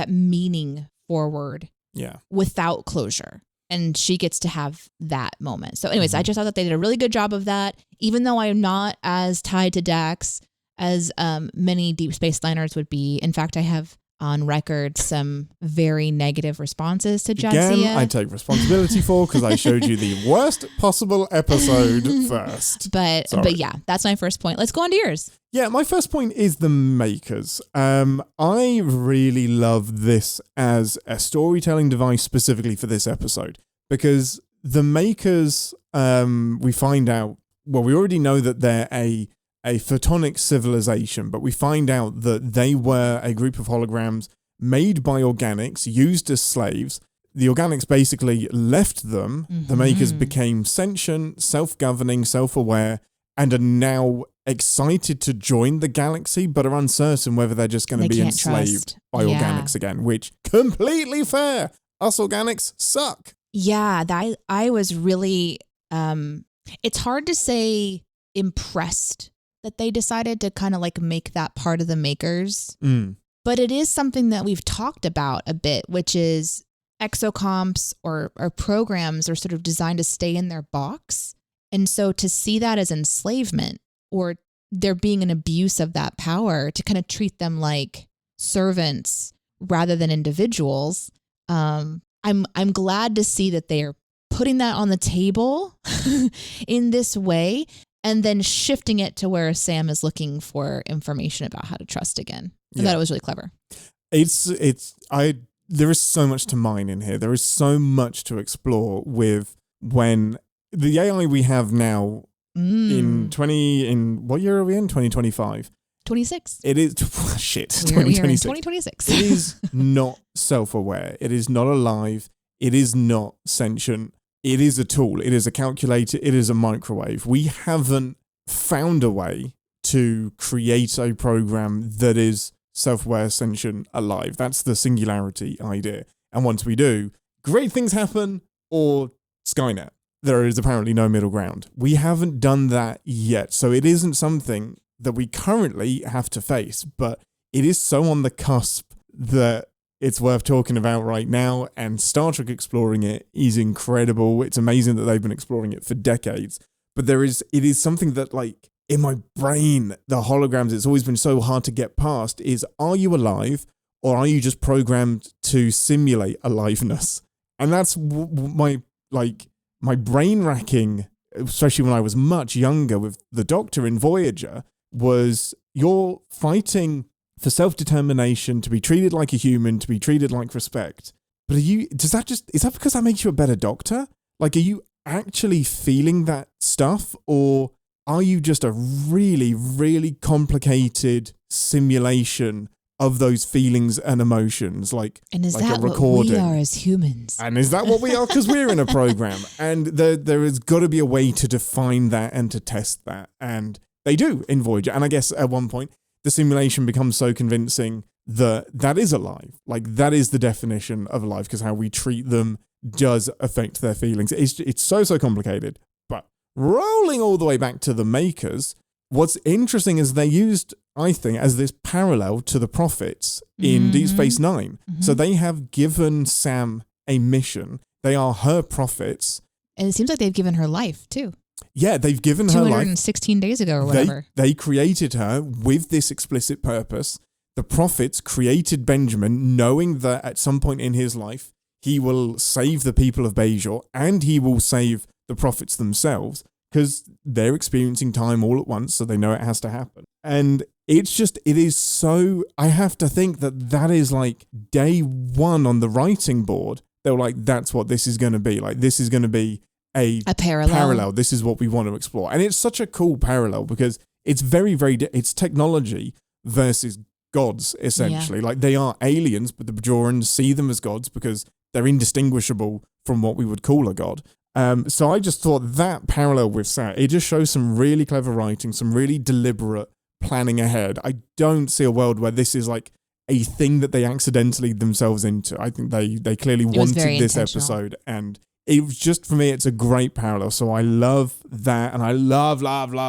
meaning forward. Yeah. Without closure. And she gets to have that moment. So anyways, I just thought that they did a really good job of that, even though I'm not as tied to Dax as many Deep Space Niners would be. In fact, I have on record some very negative responses to Jadzia. Again, I take responsibility for, because I showed you the worst possible episode first. But yeah, that's my first point. Let's go on to yours. Yeah, my first point is the makers. I really love this as a storytelling device specifically for this episode, because the makers, we find out, well, we already know that they're a a photonic civilization, but we find out that they were a group of holograms made by organics, used as slaves. The organics basically left them. The makers became sentient, self-governing, self-aware, and are now excited to join the galaxy, but are uncertain whether they're just going to be enslaved by organics again, which completely fair. Us organics suck. Yeah, I was really, it's hard to say impressed that they decided to kind of like make that part of the makers. But it is something that we've talked about a bit, which is exocomps or programs are sort of designed to stay in their box. And so to see that as enslavement or there being an abuse of that power, to kind of treat them like servants rather than individuals, I'm glad to see that they are putting that on the table in this way and then shifting it to where Sam is looking for information about how to trust again. I thought it was really clever. There is so much to mine in here. There is so much to explore with when the AI we have now in what year are we in? 2025. 26. It is shit. We're in 2026. It is not self-aware. It is not alive. It is not sentient. It is a tool. It is a calculator. It is a microwave. We haven't found a way to create a program that is self-aware, sentient, alive. That's the singularity idea. And once we do, great things happen or Skynet. There is apparently no middle ground. We haven't done that yet. So it isn't something that we currently have to face, but it is so on the cusp that it's worth talking about right now, and Star Trek exploring it is incredible. It's amazing that they've been exploring it for decades, but it is something that, like, in my brain, the holograms, it's always been so hard to get past is, are you alive or are you just programmed to simulate aliveness? And that's my brain racking, especially when I was much younger with the Doctor in Voyager, was you're fighting for self-determination, to be treated like a human, to be treated like respect. But is that because that makes you a better Doctor? Like, are you actually feeling that stuff, or are you just a really, really complicated simulation of those feelings and emotions? And is like that a recording? What we are as humans? And is that what we are? Because we're in a program, and there has got to be a way to define that and to test that. And they do in Voyager. And I guess at one point, the simulation becomes so convincing that is alive. Like, that is the definition of alive, because how we treat them does affect their feelings. It's so complicated. But rolling all the way back to the makers, what's interesting is they used, I think, as this parallel to the prophets in Deep Space Nine. So they have given Sam a mission. They are her prophets. And it seems like they've given her life, too. Yeah, they've given her life. 216 days ago or whatever. They created her with this explicit purpose. The prophets created Benjamin knowing that at some point in his life, he will save the people of Bajor and he will save the prophets themselves, because they're experiencing time all at once, so they know it has to happen. And it is so, I have to think that is like day one on the writing board. They were like, that's what this is going to be. Like, this is going to be a parallel. This is what we want to explore. And it's such a cool parallel because it's very, very, it's technology versus gods, essentially. Yeah. Like, they are aliens, but the Bajorans see them as gods because they're indistinguishable from what we would call a god. So I just thought that parallel with Sam, it just shows some really clever writing, some really deliberate planning ahead. I don't see a world where this is like a thing that they accidentally themselves into. I think they clearly wanted this episode, and it was just, for me, it's a great parallel. So I love that, and I love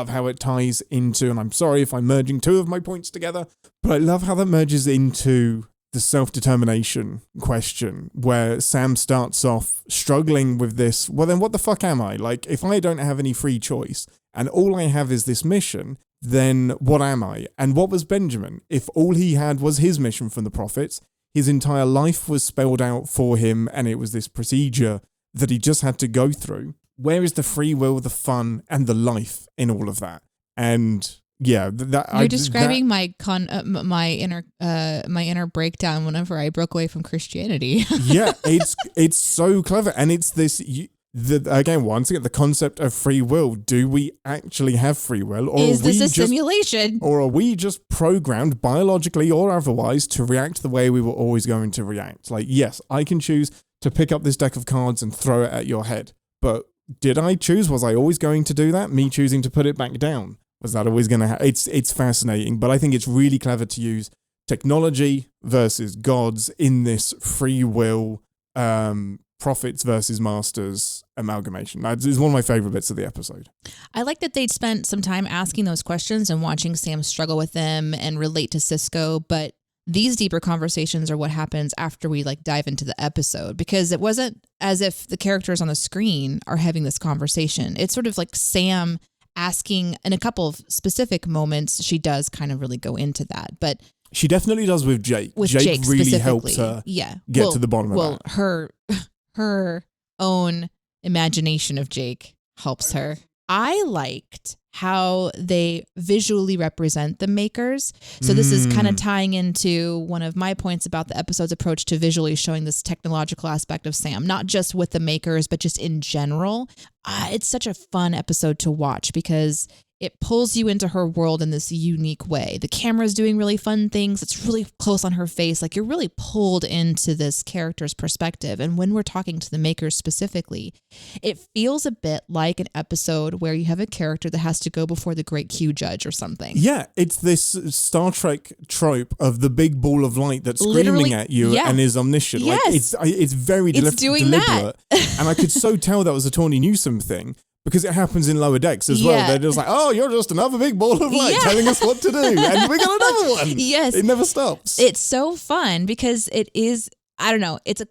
how it ties into, and I'm sorry if I'm merging two of my points together, but I love how that merges into the self-determination question, where Sam starts off struggling with this. Well, then what the fuck am I? Like, if I don't have any free choice and all I have is this mission, then what am I? And what was Benjamin? If all he had was his mission from the prophets, his entire life was spelled out for him, and it was this procedure that he just had to go through. Where is the free will, the fun, and the life in all of that? And yeah, you're describing my inner breakdown whenever I broke away from Christianity. Yeah, it's so clever, and it's this. again, once again, the concept of free will. Do we actually have free will? Or is this a simulation? Or are we just programmed biologically or otherwise to react the way we were always going to react? Like, yes, I can choose to pick up this deck of cards and throw it at your head. But did I choose? Was I always going to do that? Me choosing to put it back down? Was that always going to happen? It's fascinating, but I think it's really clever to use technology versus gods in this free will prophets versus masters amalgamation. That is one of my favorite bits of the episode. I like that they'd spent some time asking those questions and watching Sam struggle with them and relate to Cisco, but these deeper conversations are what happens after we like dive into the episode, because it wasn't as if the characters on the screen are having this conversation. It's sort of like Sam asking, in a couple of specific moments, she does kind of really go into that, but she definitely does with Jake. Jake really helps her get to the bottom of that. Her own imagination of Jake helps her. I liked how they visually represent the makers. So this is kind of tying into one of my points about the episode's approach to visually showing this technological aspect of Sam, not just with the makers, but just in general. It's such a fun episode to watch because it pulls you into her world in this unique way. The camera's doing really fun things. It's really close on her face. Like, you're really pulled into this character's perspective. And when we're talking to the makers specifically, it feels a bit like an episode where you have a character that has to go before the great Q judge or something. Yeah, it's this Star Trek trope of the big ball of light that's screaming at you and is omniscient. Yes. Like, it's very deliberate. And I could so tell that was a Tawny Newsome thing. Because it happens in Lower Decks as well. They're just like, oh, you're just another big ball of light telling us what to do. And we got another one. Yes. It never stops. It's so fun because it is, I don't know, it's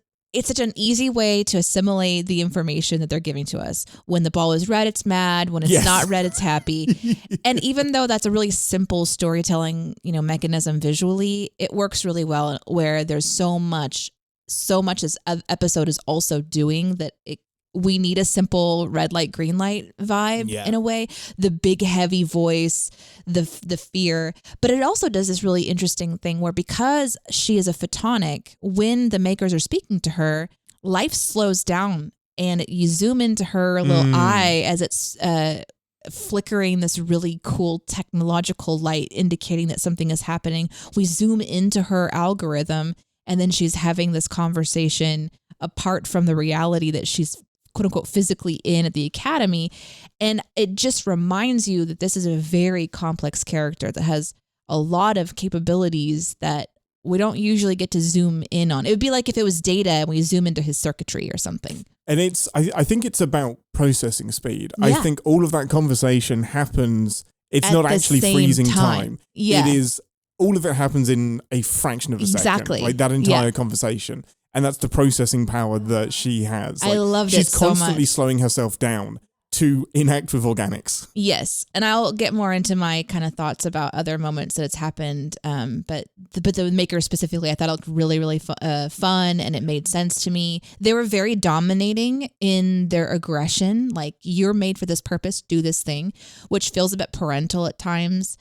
such an easy way to assimilate the information that they're giving to us. When the ball is red, it's mad. When it's not red, it's happy. And even though that's a really simple storytelling, mechanism visually, it works really well where there's so much this episode is also doing that we need a simple red light, green light vibe in a way. The big, heavy voice, the fear. But it also does this really interesting thing where because she is a photonic, when the makers are speaking to her, life slows down and you zoom into her little eye as it's flickering this really cool technological light indicating that something is happening. We zoom into her algorithm and then she's having this conversation apart from the reality that she's quote unquote physically in at the academy. And it just reminds you that this is a very complex character that has a lot of capabilities that we don't usually get to zoom in on. It would be like if it was Data and we zoom into his circuitry or something. And I think it's about processing speed. I think all of that conversation happens, it's not actually freezing time. Yeah. It is, all of it happens in a fraction of a second. Like that entire conversation. And that's the processing power that she has. I loved it so much. She's constantly slowing herself down to enact with organics. Yes. And I'll get more into my kind of thoughts about other moments that it's happened. But the maker specifically, I thought it looked really, really fun and it made sense to me. They were very dominating in their aggression. Like, you're made for this purpose, do this thing, which feels a bit parental at times.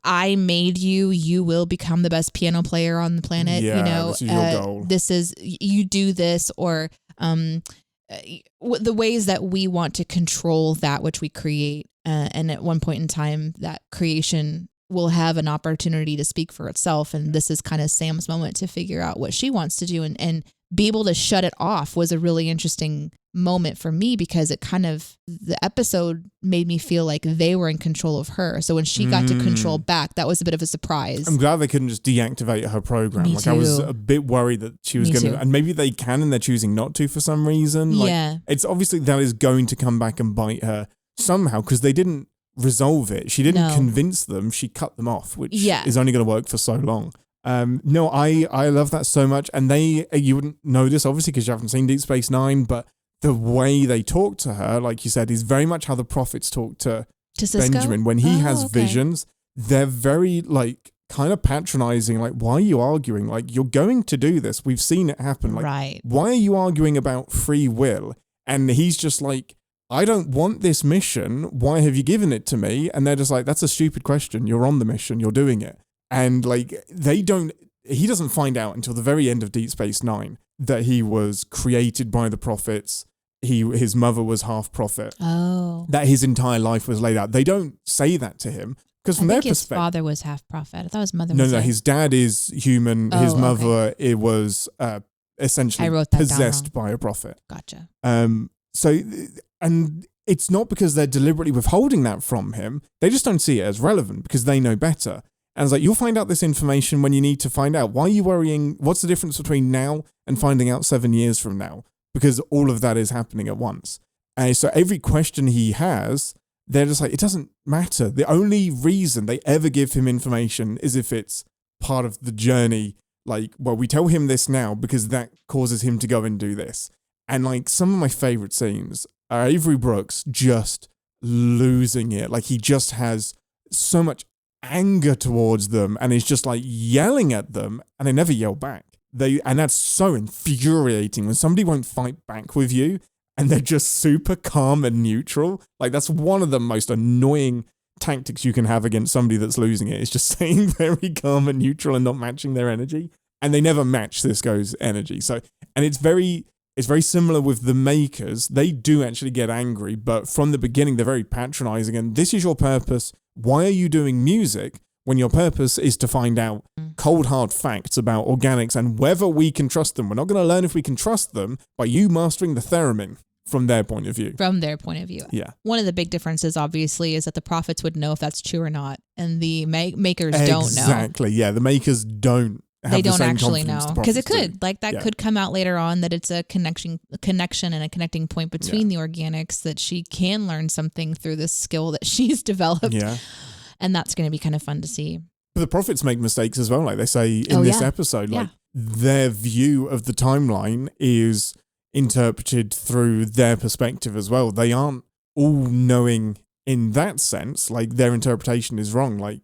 I made you, you will become the best piano player on the planet. This is your goal. This is, you do this, or the ways that we want to control that which we create. And at one point in time, that creation will have an opportunity to speak for itself. And this is kind of Sam's moment to figure out what she wants to do and be able to shut it off was a really interesting moment for me because it kind of, the episode made me feel like they were in control of her. So when she got to control back, that was a bit of a surprise. I'm glad they couldn't just deactivate her program. Me like too. I was a bit worried that she was going to, and maybe they can and they're choosing not to for some reason. Like, it's obviously that is going to come back and bite her somehow because they didn't resolve it. She didn't convince them. She cut them off, which is only going to work for so long. No, I love that so much. And you wouldn't know this obviously because you haven't seen Deep Space Nine, but the way they talk to her, like you said, is very much how the prophets talk to Benjamin. When he has visions, they're very like kind of patronizing. Like, why are you arguing? Like, you're going to do this. We've seen it happen. Like, why are you arguing about free will? And he's just like, I don't want this mission. Why have you given it to me? And they're just like, that's a stupid question. You're on the mission. You're doing it. And like, he doesn't find out until the very end of Deep Space Nine that he was created by the prophets. his mother was half prophet. Oh. That his entire life was laid out. They don't say that to him because from their perspective, his father was half prophet. I thought his mother no, was. No, his dad is human. Oh, his mother, okay. it was essentially possessed by a prophet. Gotcha. So, and it's not because they're deliberately withholding that from him. They just don't see it as relevant because they know better. And it's like, you'll find out this information when you need to find out. Why are you worrying? What's the difference between now and finding out 7 years from now? Because all of that is happening at once. And so every question he has, they're just like, it doesn't matter. The only reason they ever give him information is if it's part of the journey. Like, well, we tell him this now because that causes him to go and do this. And like some of my favorite scenes are Avery Brooks just losing it. Like he just has so much anger towards them and is just like yelling at them, and they never yell back. And that's so infuriating when somebody won't fight back with you and they're just super calm and neutral. Like that's one of the most annoying tactics you can have against somebody that's losing it. It's just staying very calm and neutral and not matching their energy. And they never match Sisko's energy. So, and it's very similar with the makers. They do actually get angry, but from the beginning, they're very patronizing. And this is your purpose. Why are you doing music when your purpose is to find out cold, hard facts about organics and whether we can trust them? We're not going to learn if we can trust them by you mastering the theremin from their point of view. From their point of view. Yeah. One of the big differences, obviously, is that the prophets would know if that's true or not, and the makers don't know. Exactly. Yeah. The makers don't. They don't actually know because it could could come out later on that it's a connection and a connecting point between the organics, that she can learn something through this skill that she's developed. Yeah. And that's going to be kind of fun to see. But the prophets make mistakes as well. Like they say in this episode, like their view of the timeline is interpreted through their perspective as well. They aren't all knowing in that sense. Like their interpretation is wrong. Like,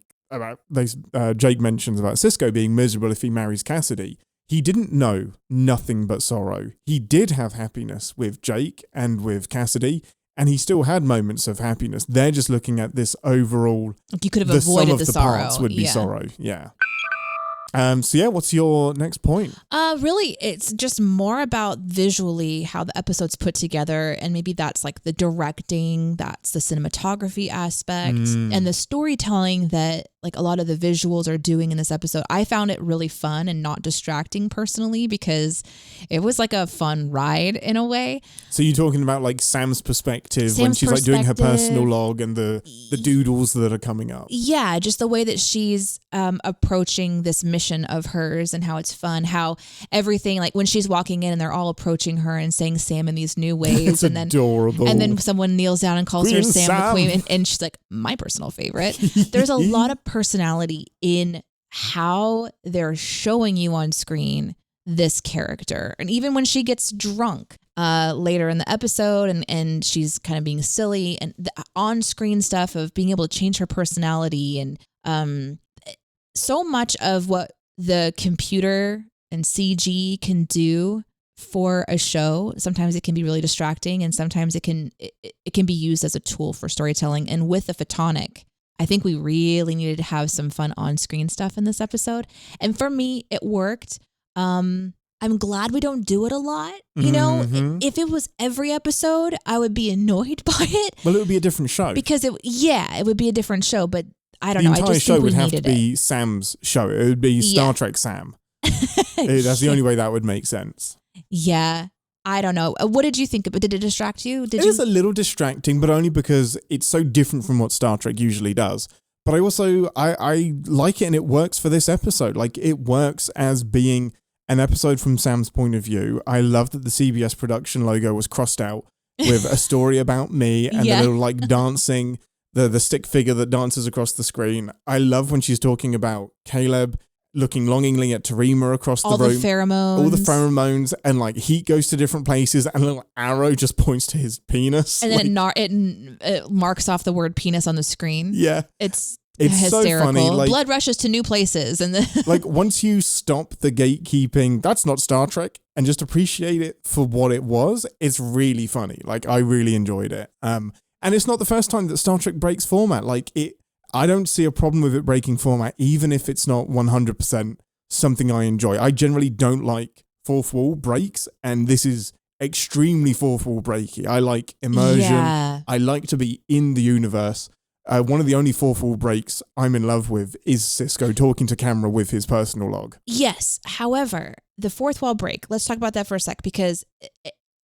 Jake mentions about Sisko being miserable if he marries Cassidy. He didn't know nothing but sorrow. He did have happiness with Jake and with Cassidy, and he still had moments of happiness. They're just looking at this overall. You could have avoided the sorrow. Parts would be sorrow. Yeah. So what's your next point? Really, it's just more about visually how the episode's put together, and maybe that's like the directing, that's the cinematography aspect, and the storytelling that like a lot of the visuals are doing in this episode. I found it really fun and not distracting personally, because it was like a fun ride in a way. So you're talking about like Sam's perspective when she's like doing her personal log and the doodles that are coming up. Yeah, just the way that she's approaching this mission of hers and how it's fun, how everything, like when she's walking in and they're all approaching her and saying Sam in these new ways. It's and adorable. And then someone kneels down and calls Queen her Sam the Queen, and she's like, my personal favorite. There's a lot of personality in how they're showing you on screen this character. And even when she gets drunk later in the episode and she's kind of being silly, and the on-screen stuff of being able to change her personality, and so much of what the computer and CG can do for a show, sometimes it can be really distracting, and sometimes it can be used as a tool for storytelling. And with the photonic, I think we really needed to have some fun on-screen stuff in this episode. And for me, it worked. I'm glad we don't do it a lot. You know, if it was every episode, I would be annoyed by it. Well, it would be a different show. Because it would be a different show, but I don't know. The entire show would have to be Sam's show. It would be Star Trek Sam. That's the only way that would make sense. Yeah. I don't know. What did you think of it? Did it distract you? It is a little distracting, but only because it's so different from what Star Trek usually does. But I also, I like it, and it works for this episode. Like, it works as being an episode from Sam's point of view. I love that the CBS production logo was crossed out with a story about me and the little, like, dancing, the stick figure that dances across the screen. I love when she's talking about Caleb looking longingly at Tarima across the room. All the pheromones. And like heat goes to different places, and a little arrow just points to his penis. And then it marks off the word penis on the screen. Yeah. It's so hysterical. funny. Like, blood rushes to new places. And like once you stop the gatekeeping, that's not Star Trek, and just appreciate it for what it was, it's really funny. Like, I really enjoyed it. And it's not the first time that Star Trek breaks format. Like, I don't see a problem with it breaking format, even if it's not 100% something I enjoy. I generally don't like fourth wall breaks, and this is extremely fourth wall breaky. I like immersion. Yeah. I like to be in the universe. One of the only fourth wall breaks I'm in love with is Sisko talking to camera with his personal log. Yes. However, the fourth wall break, let's talk about that for a sec, because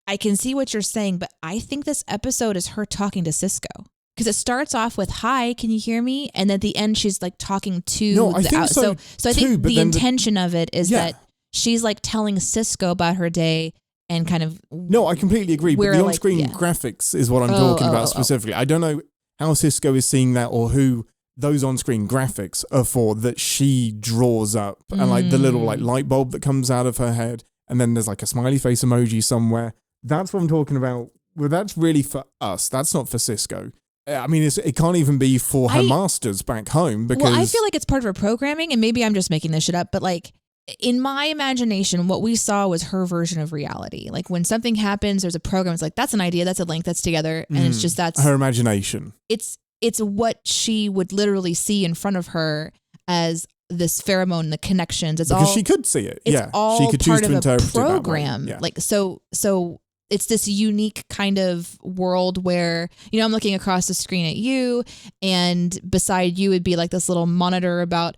I can see what you're saying, but I think this episode is her talking to Sisko. Because it starts off with, hi, can you hear me? And at the end, she's like talking to No, I think so. So I think the intention of it is that she's like telling Sisko about her day and kind of. No, I completely agree. But the on-screen graphics is what I'm talking about specifically. I don't know how Sisko is seeing that or who those on-screen graphics are for that she draws up. And like the little like light bulb that comes out of her head. And then there's like a smiley face emoji somewhere. That's what I'm talking about. Well, that's really for us. That's not for Sisko. I mean, it can't even be for her masters back home because... Well, I feel like it's part of her programming, and maybe I'm just making this shit up, but like, in my imagination, what we saw was her version of reality. Like, when something happens, there's a program, it's like, that's an idea, that's a link, that's together, and it's just that's... Her imagination. It's what she would literally see in front of her as this pheromone, the connections. It's because all... she could see it, it's all she could choose part to of interpret a program. It that way. Yeah. Like, so it's this unique kind of world where, you know, I'm looking across the screen at you, and beside you would be like this little monitor about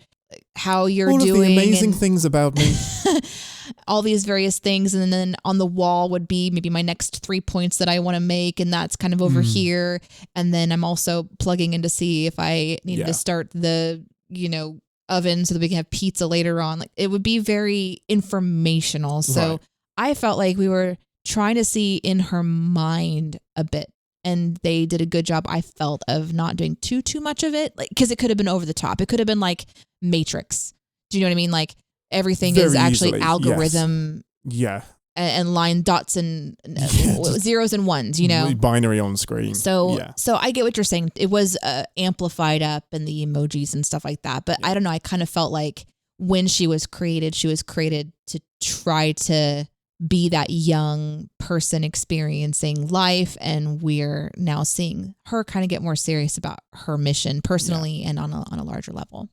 how you're all doing. All of the amazing things about me. All these various things. And then on the wall would be maybe my next 3 points that I want to make. And that's kind of over here. And then I'm also plugging in to see if I need to start the, you know, oven so that we can have pizza later on. Like, it would be very informational. So I felt like we were trying to see in her mind a bit, and they did a good job, I felt, of not doing too much of it, like, because it could have been over the top. It could have been like Matrix. Do you know what I mean? Like, everything very is actually easily, algorithm, and line dots and zeros and ones, you know, binary on screen. So I get what you're saying. It was amplified up and the emojis and stuff like that. But I don't know. I kind of felt like when she was created to try to be that young person experiencing life, and we're now seeing her kind of get more serious about her mission personally and on a larger level.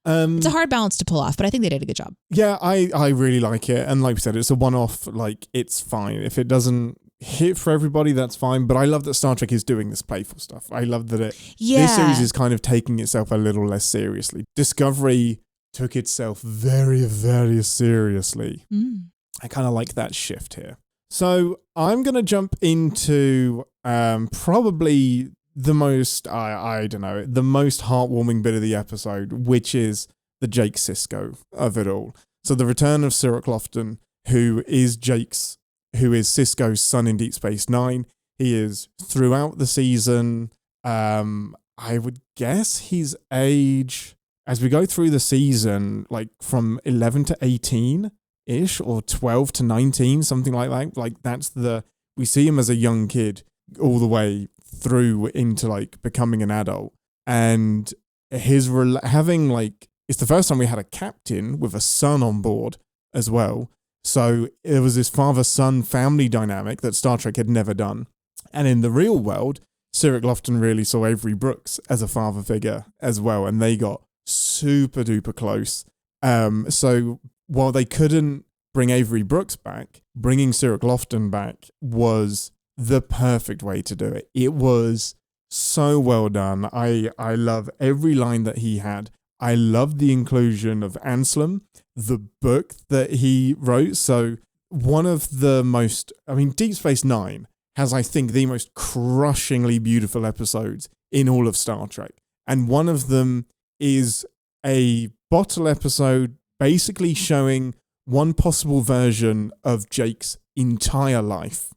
It's a hard balance to pull off, but I think they did a good job. Yeah, I really like it, and like we said, it's a one-off. Like, it's fine if it doesn't hit for everybody, that's fine. But I love that Star Trek is doing this playful stuff. I love that this series is kind of taking itself a little less seriously. Discovery took itself very, very seriously. I kind of like that shift here. So I'm going to jump into probably the most, I don't know, the most heartwarming bit of the episode, which is the Jake Sisko of it all. So the return of Cyril Lofton, who is Sisko's son in Deep Space Nine. He is throughout the season. I would guess his age, as we go through the season, like from 11 to 18 ish, or 12 to 19, something like that. Like, we see him as a young kid all the way through into like becoming an adult, and having like, it's the first time we had a captain with a son on board as well. So it was this father-son family dynamic that Star Trek had never done. And in the real world, Cyril Lofton really saw Avery Brooks as a father figure as well, and they got super duper close. So while they couldn't bring Avery Brooks back, bringing Cyril Lofton back was the perfect way to do it. It was so well done. I love every line that he had. I love the inclusion of Anselm, the book that he wrote. So one of the most, Deep Space Nine has, I think, the most crushingly beautiful episodes in all of Star Trek. And one of them is a bottle episode basically showing one possible version of Jake's entire life.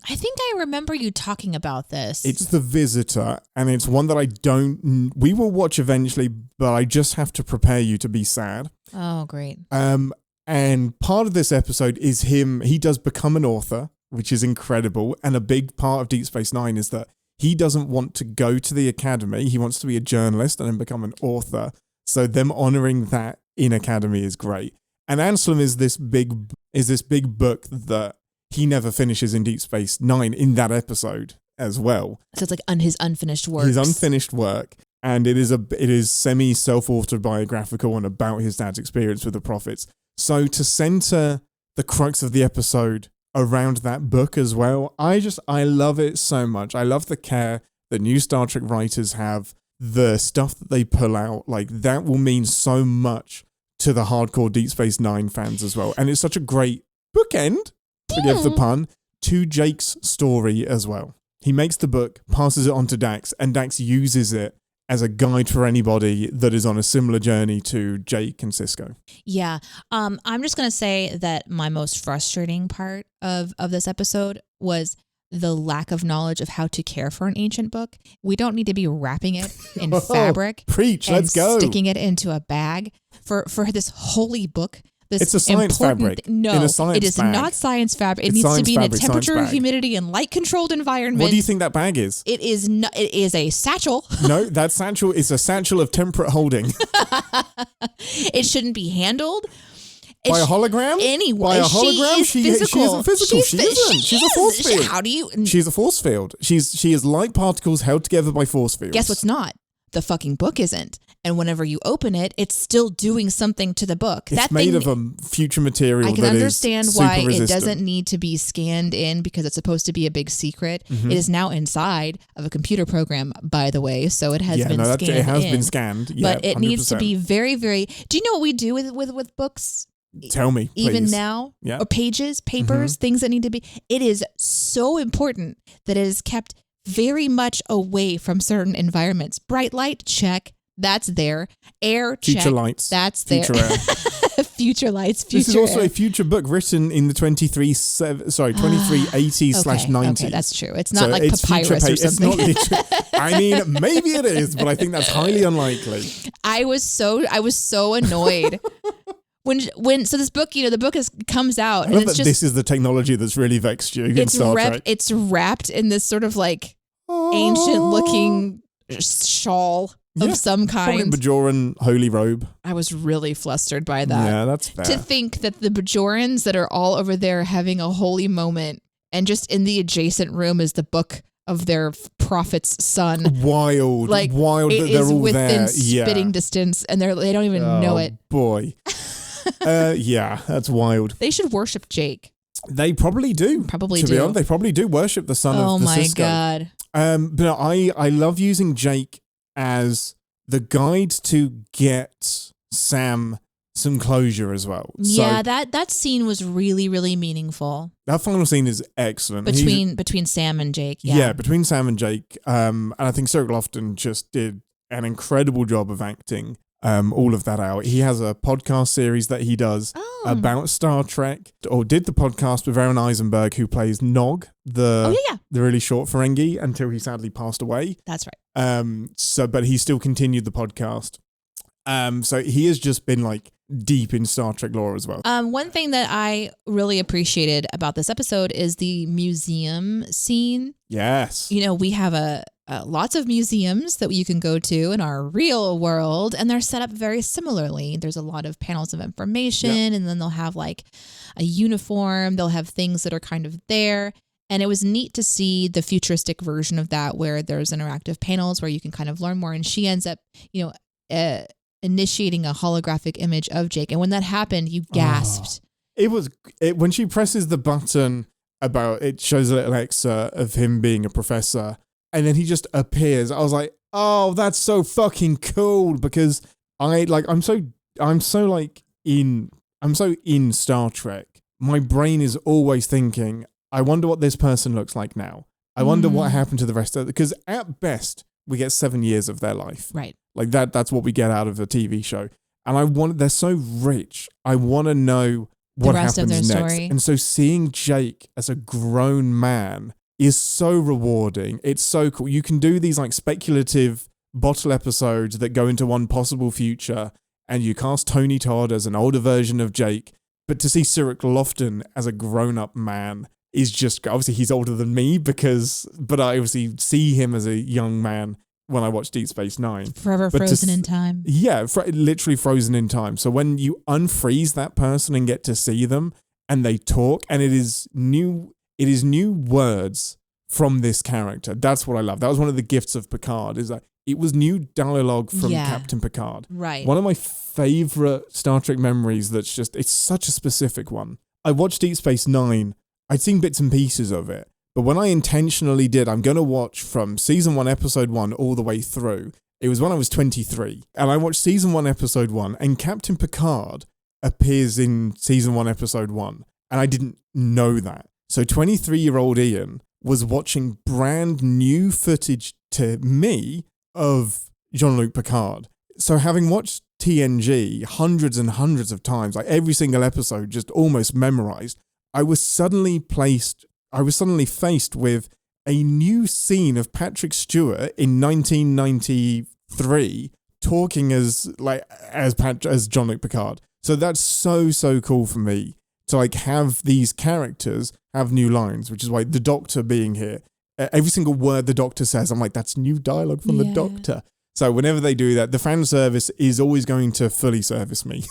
I think I remember you talking about this. It's The Visitor, and it's one that we will watch eventually, but I just have to prepare you to be sad. Oh, great. And part of this episode is he does become an author, which is incredible. And a big part of Deep Space Nine is that he doesn't want to go to the academy. He wants to be a journalist and then become an author. So them honoring that in academy is great. And Anselm is this big book that he never finishes in Deep Space Nine in that episode as well. So it's like his unfinished work. His unfinished work. And it is semi self-autobiographical and about his dad's experience with the Prophets. So to center the crux of the episode around that book as well. I love it so much. I love the care that new Star Trek writers have, the stuff that they pull out. Like, that will mean so much to the hardcore Deep Space Nine fans as well. And it's such a great bookend, forgive the pun, to Jake's story as well. He makes the book, passes it on to Dax, and Dax uses it as a guide for anybody that is on a similar journey to Jake and Sisko. Yeah. I'm just going to say that my most frustrating part of this episode was the lack of knowledge of how to care for an ancient book. We don't need to be wrapping it in fabric. Preach, and let's go. Sticking it into a bag for this holy book. It's a science fabric. No, it is not science fabric. It needs to be in a temperature, humidity, and light-controlled environment. What do you think that bag is? It is not. It is a satchel. No, that satchel is a satchel of temperate holding. It shouldn't be handled. By a hologram? Anyway, by a hologram? She isn't physical. She isn't. She's a force field. How do you? She's a force field. She is light particles held together by force fields. Guess what's not? The fucking book isn't. And whenever you open it, it's still doing something to the book. It's made of a future material. I can understand why it doesn't resistant. need to be scanned in because it's supposed to be a big secret. Mm-hmm. It is now inside of a computer program, by the way, so it has been scanned in. It has been scanned, yeah, but it 100%. needs to be very, very... Do you know what we do with books? Tell me, please. Even now? Yeah. Or pages, papers, things that need to be... It is so important that it is kept very much away from certain environments. Bright light, check. That's there. Air, check. Future lights. That's future there. air. Future lights, future This is also air. a future book written in the 2380s/90s. Okay, that's true. It's not like papyrus or something. It's not literally, I mean, maybe it is, but I think that's highly unlikely. I was so annoyed. So this book, the book comes out, and it's just this is the technology that's really vexed you in Star Trek. It's wrapped in this sort of like ancient looking shawl of some kind. Probably Bajoran holy robe. I was really flustered by that. Yeah, that's fair. To think that the Bajorans that are all over there having a holy moment, and just in the adjacent room is the book of their prophet's son. Wild that they're all within there. spitting distance, and they don't even know it. Boy. Yeah, that's wild. They should worship Jake. They probably do. To be honest, they probably do worship the son of the Sisko. Oh my god. But I love using Jake as the guide to get Sam some closure as well. Yeah, that scene was really, really meaningful. That final scene is excellent. Between Sam and Jake. Yeah, between Sam and Jake. And I think Cyril Lofton just did an incredible job of acting all of that out. He has a podcast series that he does about Star Trek, or did the podcast with Aaron Eisenberg, who plays Nog, the really short Ferengi, until he sadly passed away. That's right. But he still continued the podcast. So he has just been like deep in Star Trek lore as well. One thing that I really appreciated about this episode is the museum scene. Yes. We have lots of museums that you can go to in our real world, and they're set up very similarly. There's a lot of panels of information, and then they'll have like a uniform. They'll have things that are kind of there. And it was neat to see the futuristic version of that, where there's interactive panels where you can kind of learn more. And she ends up, initiating a holographic image of Jake. And when that happened, you gasped. When she presses the button it shows a little excerpt of him being a professor, and then he just appears. I was like, oh, that's so fucking cool, because I'm so in Star Trek. My brain is always thinking, I wonder what this person looks like now. I wonder what happened to the rest of it, because at best we get 7 years of their life. Right. Like that's what we get out of a TV show. And they're so rich. I want to know what happens of their next. Story. And so seeing Jake as a grown man is so rewarding. It's so cool. You can do these like speculative bottle episodes that go into one possible future, and you cast Tony Todd as an older version of Jake. But to see Cyril Lofton as a grown-up man is just, obviously he's older than me, but I obviously see him as a young man when I watch Deep Space Nine. Forever frozen in time. Yeah, literally frozen in time. So when you unfreeze that person and get to see them and they talk, and it is new words from this character. That's what I love. That was one of the gifts of Picard, is that it was new dialogue from Captain Picard. Right. One of my favorite Star Trek memories it's such a specific one. I watched Deep Space Nine I'd seen bits and pieces of it. But when I intentionally did, I'm going to watch from season 1, episode 1 all the way through. It was when I was 23. And I watched season 1, episode 1, and Captain Picard appears in season 1, episode 1. And I didn't know that. So 23-year-old Ian was watching brand new footage to me of Jean-Luc Picard. So having watched TNG hundreds and hundreds of times, like every single episode just almost memorized, I was suddenly faced with a new scene of Patrick Stewart in 1993 talking as Jean-Luc Picard. So that's so cool for me to like have these characters have new lines, which is why the Doctor being here, every single word the Doctor says, I'm like, that's new dialogue from the Doctor. So whenever they do that, the fan service is always going to fully service me.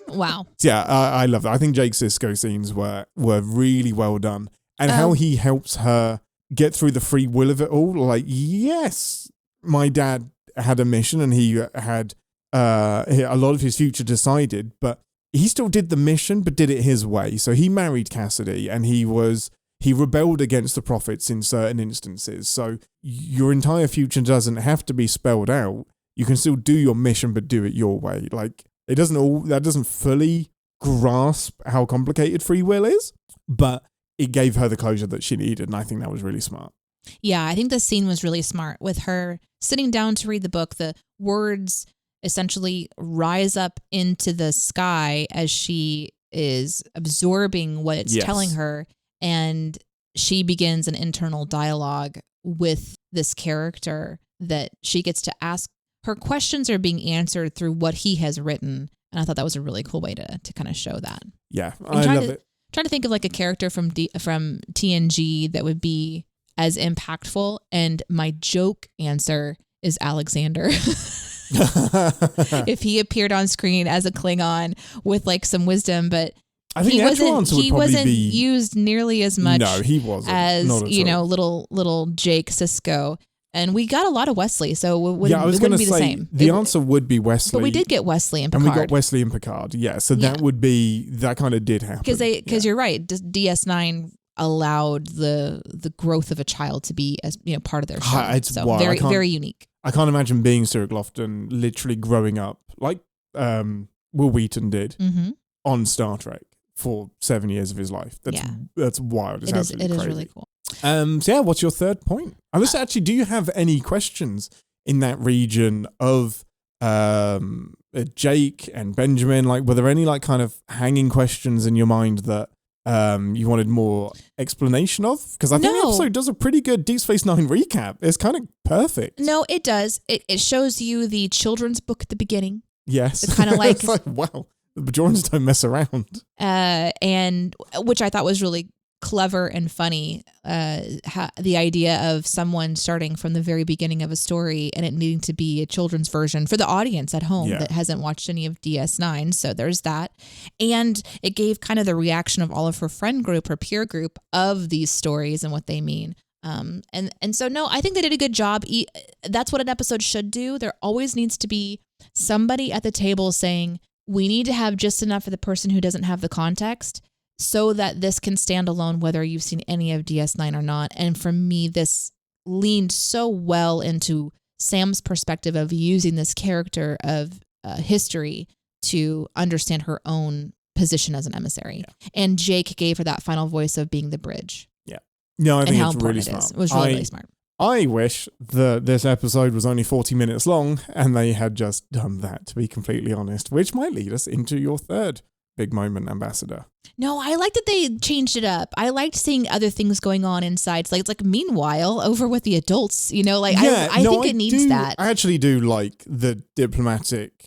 Wow. Yeah, I love that. I think Jake Sisko scenes were really well done. And how he helps her get through the free will of it all. Like, yes, my dad had a mission and he had a lot of his future decided, but he still did the mission, but did it his way. So he married Cassidy and he rebelled against the prophets in certain instances. So your entire future doesn't have to be spelled out. You can still do your mission, but do it your way. Like, that doesn't fully grasp how complicated free will is, but it gave her the closure that she needed, and I think that was really smart. Yeah, I think the scene was really smart with her sitting down to read the book. The words essentially rise up into the sky as she is absorbing what it's telling her, and she begins an internal dialogue with this character that she gets to ask. Her questions are being answered through what he has written, and I thought that was a really cool way to kind of show that. Yeah, I love it. Trying to think of like a character from TNG that would be as impactful, and my joke answer is Alexander. If he appeared on screen as a Klingon with like some wisdom, but I think he wasn't used nearly as much. No, he wasn't. As little Jake Sisko. And we got a lot of Wesley, so it wouldn't be the same. The answer would be Wesley. But we did get Wesley and Picard. And we got Wesley and Picard, yeah. So that kind of did happen. Because you're right, DS9 allowed the growth of a child to be as part of their show. It's so wild. very unique. I can't imagine being Cyril Lofton literally growing up like Will Wheaton did on Star Trek for 7 years of his life. That's wild. It is really cool. So yeah, what's your third point? Unless actually, do you have any questions in that region of Jake and Benjamin? Like, were there any like kind of hanging questions in your mind that you wanted more explanation of? Because I think the episode does a pretty good Deep Space Nine recap. It's kind of perfect. No, it does. It shows you the children's book at the beginning. Yes. It's kind of like, it's like, wow, the Bajorans don't mess around. And which I thought was really clever and funny, the idea of someone starting from the very beginning of a story and it needing to be a children's version for the audience at home that hasn't watched any of DS9. So there's that. And it gave kind of the reaction of all of her friend group, her peer group of these stories and what they mean. And so, no, I think they did a good job. That's what an episode should do. There always needs to be somebody at the table saying, we need to have just enough for the person who doesn't have the context, so that this can stand alone whether you've seen any of DS9 or not. And for me, this leaned so well into Sam's perspective of using this character of history to understand her own position as an emissary. Yeah. And Jake gave her that final voice of being the bridge. Yeah. No, I think it's really smart. It was really smart. I wish that this episode was only 40 minutes long and they had just done that, to be completely honest, which might lead us into your third big moment, Ambassador. No, I like that they changed it up. I liked seeing other things going on inside. It's like meanwhile over with the adults, I think it needs that. I actually do like the diplomatic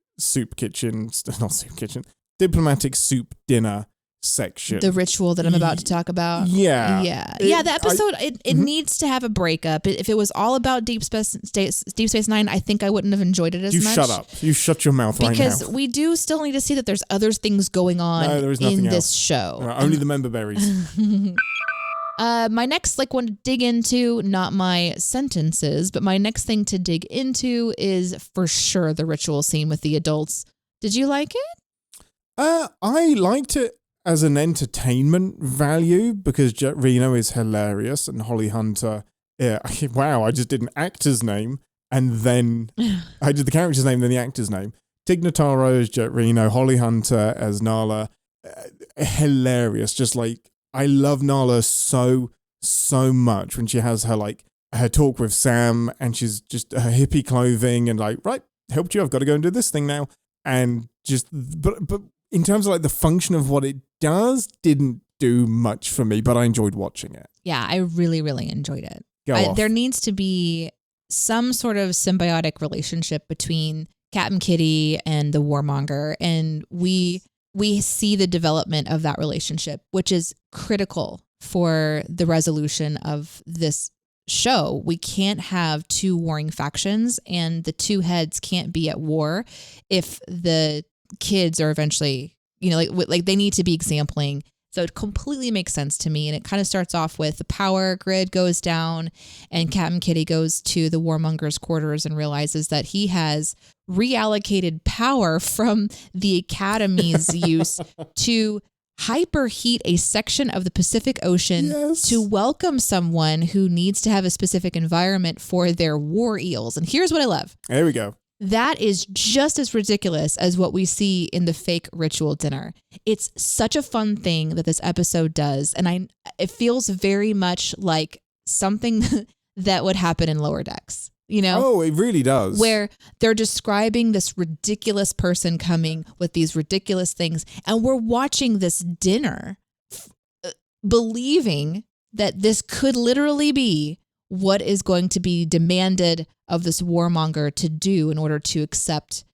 diplomatic soup dinner section. The ritual that I'm about to talk about. Yeah. The episode, it needs to have a breakup. If it was all about Deep Space Nine, I think I wouldn't have enjoyed it as much. You shut up. You shut your mouth right now. Because we do still need to see that there's other things going on in this show. Right, only the member berries. My next one to dig into, not my sentences, but my next thing to dig into is for sure the ritual scene with the adults. Did you like it? I liked it as an entertainment value, because Jet Reno is hilarious and Holly Hunter, wow, I just did an actor's name and then I did the character's name, then the actor's name. Tig Notaro as Jet Reno, Holly Hunter as Nala. Hilarious. Just like, I love Nala so much when she has her talk with Sam and she's just her hippie clothing and like, right, helped you, I've got to go and do this thing now. And just, but in terms of like the function of what it does, didn't do much for me, but I enjoyed watching it. Yeah, I really, really enjoyed it. Off. There needs to be some sort of symbiotic relationship between Captain Kitty and the warmonger. And we see the development of that relationship, which is critical for the resolution of this show. We can't have two warring factions and the two heads can't be at war if the kids are eventually, like they need to be exampling. So it completely makes sense to me. And it kind of starts off with the power grid goes down and Captain Kitty goes to the warmonger's quarters and realizes that he has reallocated power from the Academy's use to hyperheat a section of the Pacific Ocean to welcome someone who needs to have a specific environment for their war eels. And here's what I love. There we go. That is just as ridiculous as what we see in the fake ritual dinner. It's such a fun thing that this episode does. And it feels very much like something that would happen in Lower Decks. Oh, it really does. Where they're describing this ridiculous person coming with these ridiculous things. And we're watching this dinner believing that this could literally be what is going to be demanded of this warmonger to do in order to accept,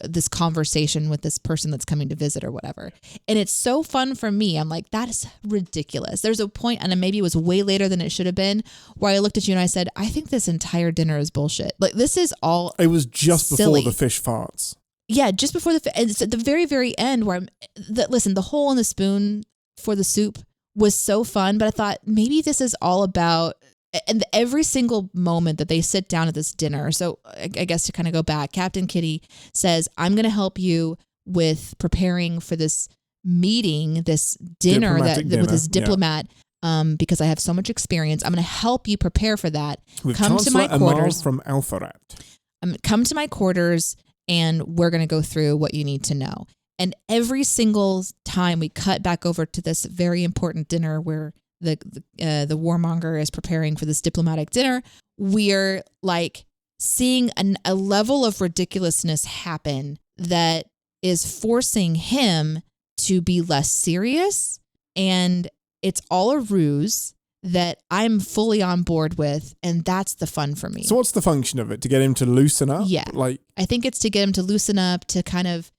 this conversation with this person that's coming to visit or whatever. And it's so fun for me. I'm like, that is ridiculous. There's a point, and maybe it was way later than it should have been, where I looked at you and I said, I think this entire dinner is bullshit. Like, this is all It was just silly. before the fish farts. Yeah, just before and it's at the very, very end where listen, the hole in the spoon for the soup was so fun, but I thought maybe this is all about, and every single moment that they sit down at this dinner. So I guess to kind of go back, Captain Kitty says, I'm going to help you with preparing for this meeting, this dinner with this diplomat, because I have so much experience. I'm going to help you prepare for that. With Come to my quarters from Alpharat. Come to my quarters and we're going to go through what you need to know. And every single time we cut back over to this very important dinner where the warmonger is preparing for this diplomatic dinner, we're like seeing a level of ridiculousness happen that is forcing him to be less serious. And it's all a ruse that I'm fully on board with. And that's the fun for me. So what's the function of it? To get him to loosen up? Yeah. I think it's to get him to loosen up, to kind of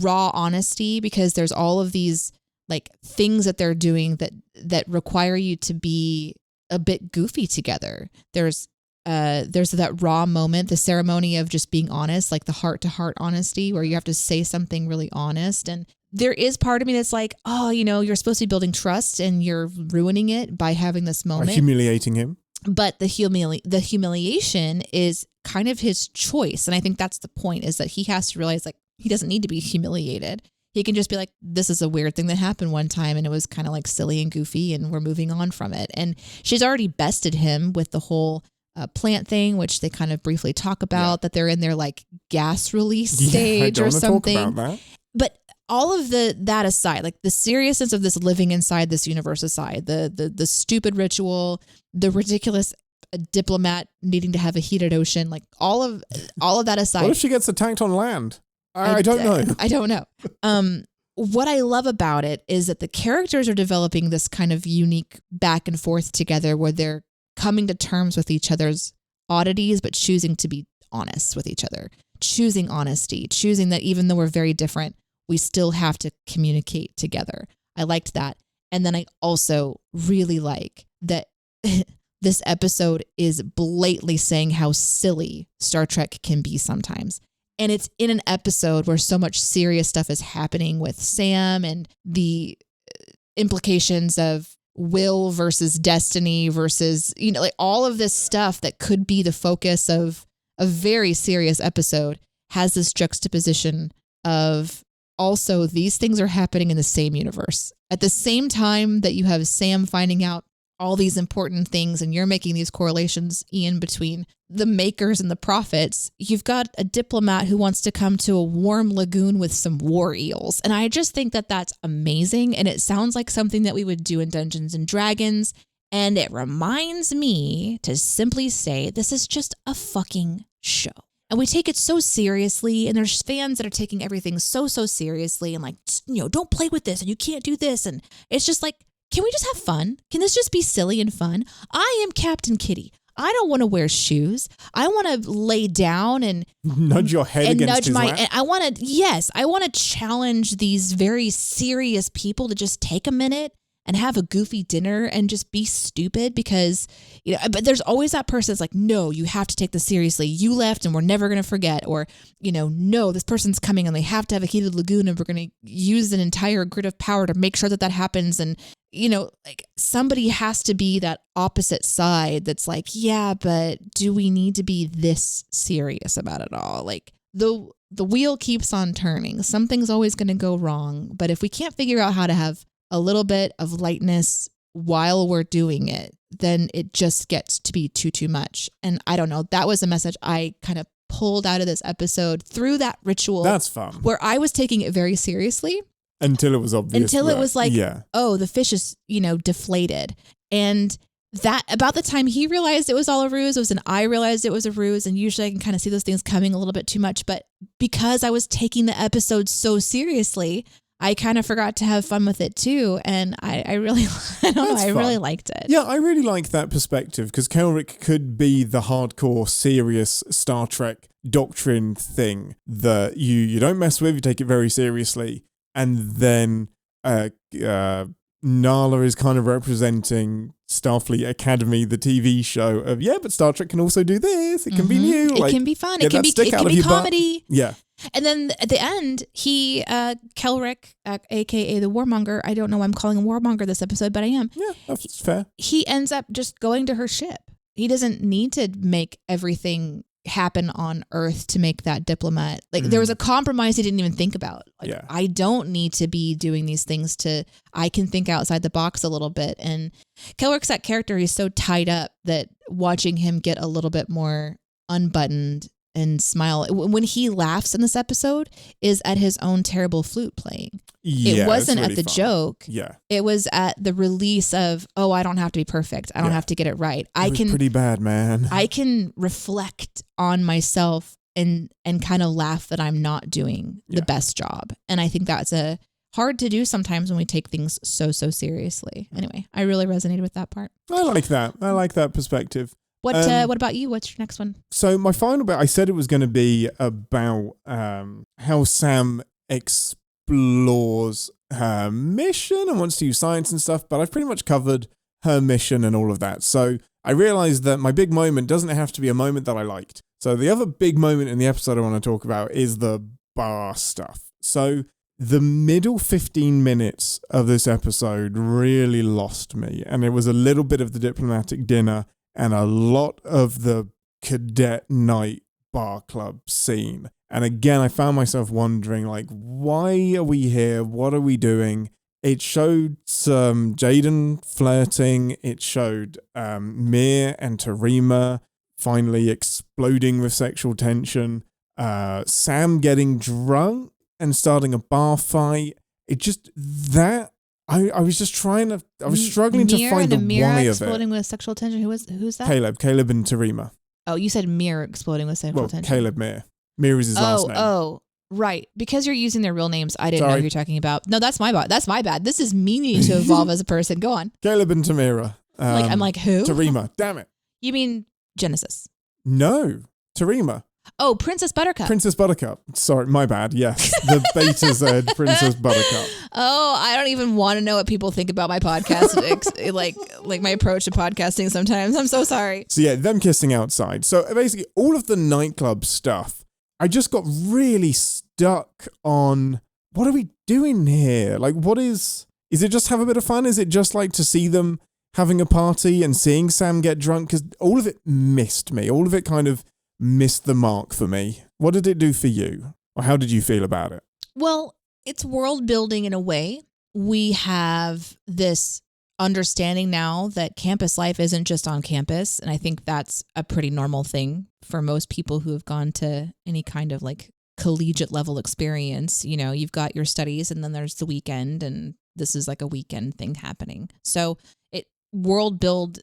raw honesty, because there's all of these like things that they're doing that require you to be a bit goofy together. There's that raw moment, the ceremony of just being honest, like the heart to heart honesty, where you have to say something really honest. And there is part of me that's like, oh, you're supposed to be building trust and you're ruining it by having this moment. By humiliating him. But the humiliation is kind of his choice. And I think that's the point, is that he has to realize like he doesn't need to be humiliated. He can just be like, this is a weird thing that happened one time and it was kind of like silly and goofy and we're moving on from it. And she's already bested him with the whole plant thing, which they kind of briefly talk about, that they're in their like gas release stage or something. Talk about that. But all of that aside, like the seriousness of this living inside this universe aside, the stupid ritual, the ridiculous diplomat needing to have a heated ocean, like all of that aside. What if she gets attacked on land? I don't know. I don't know. What I love about it is that the characters are developing this kind of unique back and forth together where they're coming to terms with each other's oddities, but choosing to be honest with each other, choosing honesty, choosing that even though we're very different, we still have to communicate together. I liked that. And then I also really like that this episode is blatantly saying how silly Star Trek can be sometimes. And it's in an episode where so much serious stuff is happening with Sam and the implications of will versus destiny versus, like all of this stuff that could be the focus of a very serious episode has this juxtaposition of also these things are happening in the same universe. At the same time that you have Sam finding out all these important things and you're making these correlations, Ian, between the makers and the prophets, you've got a diplomat who wants to come to a warm lagoon with some war eels. And I just think that that's amazing. And it sounds like something that we would do in Dungeons and Dragons. And it reminds me to simply say, this is just a fucking show. And we take it so seriously, and there's fans that are taking everything so seriously and like, don't play with this and you can't do this. And it's just like, can we just have fun? Can this just be silly and fun? I am Captain Kitty. I don't want to wear shoes. I want to lay down and nudge your head and against nudge his my. lap. I want to challenge these very serious people to just take a minute and have a goofy dinner and just be stupid because, but there's always that person that's like, no, you have to take this seriously. You left and we're never going to forget. Or, no, this person's coming and they have to have a heated lagoon and we're going to use an entire grid of power to make sure that happens. And, like somebody has to be that opposite side that's like, yeah, but do we need to be this serious about it all? Like the wheel keeps on turning. Something's always going to go wrong. But if we can't figure out how to have a little bit of lightness while we're doing it, then it just gets to be too much. And I don't know, that was a message I kind of pulled out of this episode through that ritual. That's fun. Where I was taking it very seriously. Until it was obvious. Until it was like, yeah. Oh, the fish is, deflated. And that about the time he realized it was all a ruse, and I realized it was a ruse. And usually I can kind of see those things coming a little bit too much. But because I was taking the episode so seriously, I kind of forgot to have fun with it too. And I really, really liked it. Yeah, I really like that perspective because Kelric could be the hardcore, serious Star Trek doctrine thing that you don't mess with, you take it very seriously. And then Nala is kind of representing Starfleet Academy, the TV show of, but Star Trek can also do this. It can be new. It can be fun. It can be comedy. Yeah. And then at the end, he, Kelric, a.k.a. the Warmonger, I don't know why I'm calling him Warmonger this episode, but I am. Yeah, that's fair. He ends up just going to her ship. He doesn't need to make everything happen on Earth to make that diplomat. Like there was a compromise he didn't even think about. Like, I don't need to be doing these things I can think outside the box a little bit. And Kelric's that character, he's so tied up that watching him get a little bit more unbuttoned and smile when he laughs in this episode is at his own terrible flute playing. Yeah, it wasn't really at the fun. joke. Yeah. It was at the release of, I don't have to be perfect. I don't have to get it right. It was pretty bad, man. I can reflect on myself and kind of laugh that I'm not doing the best job. And I think that's hard to do sometimes when we take things so seriously. Anyway, I really resonated with that part. I like that. I like that perspective. What about you? What's your next one? So my final bit, I said it was going to be about how Sam explores her mission and wants to use science and stuff, but I've pretty much covered her mission and all of that. So I realized that my big moment doesn't have to be a moment that I liked. So the other big moment in the episode I want to talk about is the bar stuff. So the middle 15 minutes of this episode really lost me, and it was a little bit of the diplomatic dinner and a lot of the cadet night bar club scene. And again, I found myself wondering, like, why are we here? What are we doing? It showed some Jaden flirting. It showed Mir and Tarima finally exploding with sexual tension. Sam getting drunk and starting a bar fight. It just, that... I was just trying to, I was struggling to find the why of it. Exploding with sexual tension. Who's that? Caleb and Tarima. Oh, you said Mir exploding with sexual tension. Caleb Mir. Mir is his last name. Oh, right. Because you're using their real names, I didn't know who you're talking about. No, that's my bad. That's my bad. This is me needing to evolve as a person. Go on. Caleb and Tamira. I'm like, who? Tarima. Damn it. You mean Genesis? No. Tarima. Oh, Princess Buttercup. Princess Buttercup. Sorry, my bad. Yes. The beta said Princess Buttercup. Oh, I don't even want to know what people think about my podcast. like my approach to podcasting sometimes. I'm so sorry. So yeah, them kissing outside. So basically all of the nightclub stuff, I just got really stuck on, what are we doing here? Like, is it just have a bit of fun? Is it just like to see them having a party and seeing Sam get drunk? Because all of it missed me. All of it kind of missed the mark for me. What did it do for you? Or how did you feel about it? Well, it's world building in a way. We have this understanding now that campus life isn't just on campus. And I think that's a pretty normal thing for most people who have gone to any kind of like collegiate level experience. You know, you've got your studies and then there's the weekend, and this is like a weekend thing happening. So it world built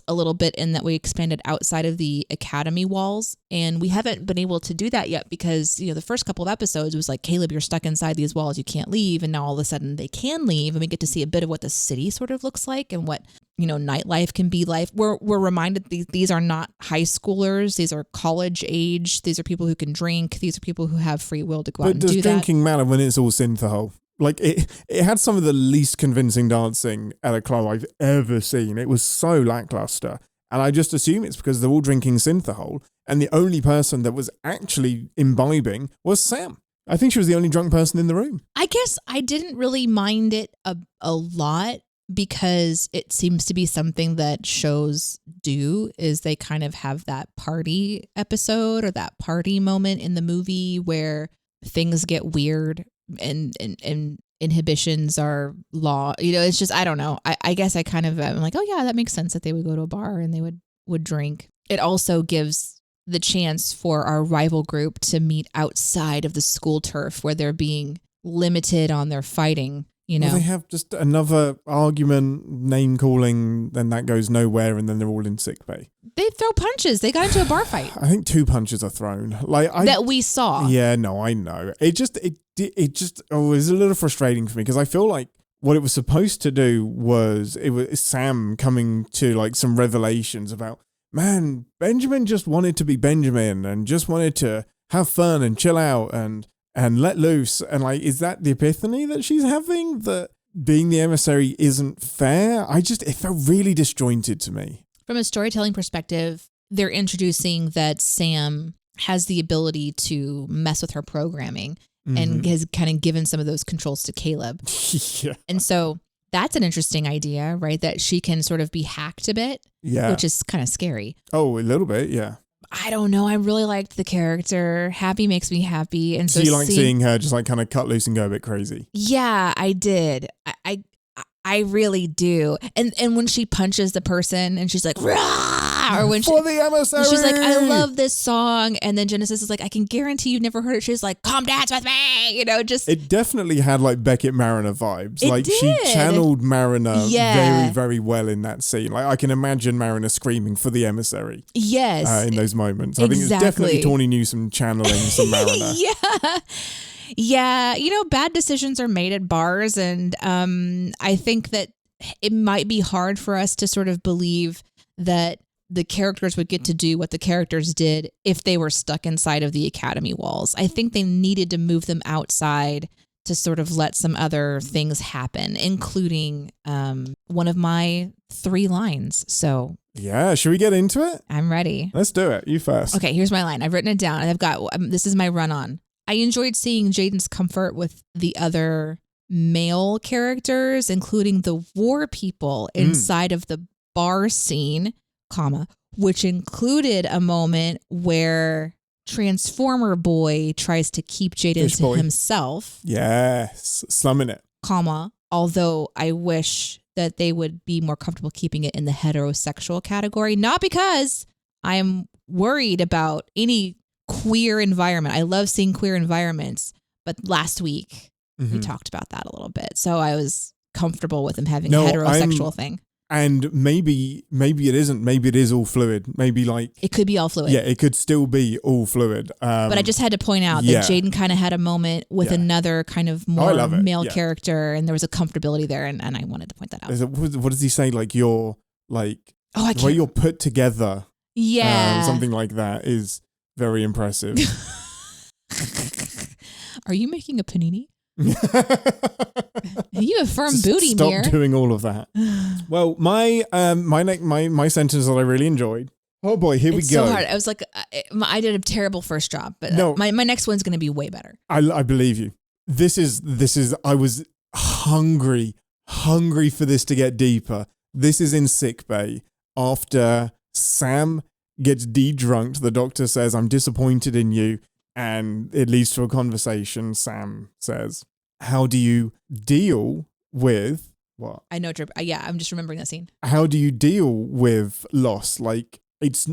a little bit in that we expanded outside of the academy walls, and we haven't been able to do that yet because, you know, the first couple of episodes was like, Caleb, you're stuck inside these walls, you can't leave. And now all of a sudden they can leave, and we get to see a bit of what the city sort of looks like and what, you know, nightlife can be like. We're reminded these are not high schoolers. These are college age. These are people who can drink. These are people who have free will to go out and do that. But does drinking matter when it's all synthahol? Like, it had some of the least convincing dancing at a club I've ever seen. It was so lackluster. And I just assume it's because they're all drinking synthahol, and the only person that was actually imbibing was Sam. I think she was the only drunk person in the room. I guess I didn't really mind it a lot because it seems to be something that shows do, is they kind of have that party episode or that party moment in the movie where things get weird and inhibitions are law. You know, it's just, I don't know. I guess I kind of am like, oh yeah, that makes sense that they would go to a bar and they would drink. It also gives the chance for our rival group to meet outside of the school turf where they're being limited on their fighting. You know, well, they have just another argument, name calling, then that goes nowhere, and then they're all in sick bay. They throw punches. They got into a bar fight. I think 2 punches are thrown. That we saw. Yeah, no, I know. It was a little frustrating for me because I feel like what it was supposed to do was Sam coming to like some revelations about, man, Benjamin just wanted to be Benjamin and just wanted to have fun and chill out and let loose. And like, is that the epiphany that she's having, that being the emissary isn't fair? It felt really disjointed to me. From a storytelling perspective, they're introducing that Sam has the ability to mess with her programming and has kind of given some of those controls to Caleb. Yeah. And so that's an interesting idea, right? That she can sort of be hacked a bit, which is kind of scary. Oh, a little bit, yeah. I don't know. I really liked the character. Happy makes me happy. And so you like seeing her just like kind of cut loose and go a bit crazy? Yeah, I did. I really do. And when she punches the person and she's like, rah, or when for the emissary, she's like, I love this song. And then Genesis is like, I can guarantee you've never heard it. She's like, come dance with me. You know, just. It definitely had like Beckett Mariner vibes. It like did. She channeled Mariner very, very well in that scene. Like I can imagine Mariner screaming for the emissary. Yes. In those moments. I think it's definitely Tawny Newsome channeling some Mariner. Yeah. Yeah, you know, bad decisions are made at bars, and I think that it might be hard for us to sort of believe that the characters would get to do what the characters did if they were stuck inside of the academy walls. I think they needed to move them outside to sort of let some other things happen, including one of my 3 lines. So yeah, should we get into it? I'm ready. Let's do it. You first. Okay, here's my line. I've written it down, and I've got this is my run on. I enjoyed seeing Jaden's comfort with the other male characters, including the war people inside of the bar scene, which included a moment where Transformer Boy tries to keep Jaden to himself. Yes, slumming it. Although I wish that they would be more comfortable keeping it in the heterosexual category, not because I'm worried about any queer environment. I love seeing queer environments, but last week we talked about that a little bit. So I was comfortable with him having a heterosexual thing. And maybe it isn't. Maybe it is all fluid. Maybe like it could be all fluid. Yeah, it could still be all fluid. But I just had to point out that Jaden kind of had a moment with another kind of more male character, and there was a comfortability there, and I wanted to point that out. What does he say? Like you're like the way you're put together. Yeah, something like that is very impressive. Are you making a panini? You have firm booty, Stop Mir. doing all of that. Well, my sentence that I really enjoyed. Oh boy, here we go. So hard. I was like, I did a terrible first job, but my next one's going to be way better. I believe you. This is. I was hungry for this to get deeper. This is in sickbay after Sam gets de-drunked. The doctor says, "I'm disappointed in you," And it leads to a conversation. Sam says, how do you deal with what? I know. Yeah, I'm just remembering that scene. How do you deal with loss? Like, it's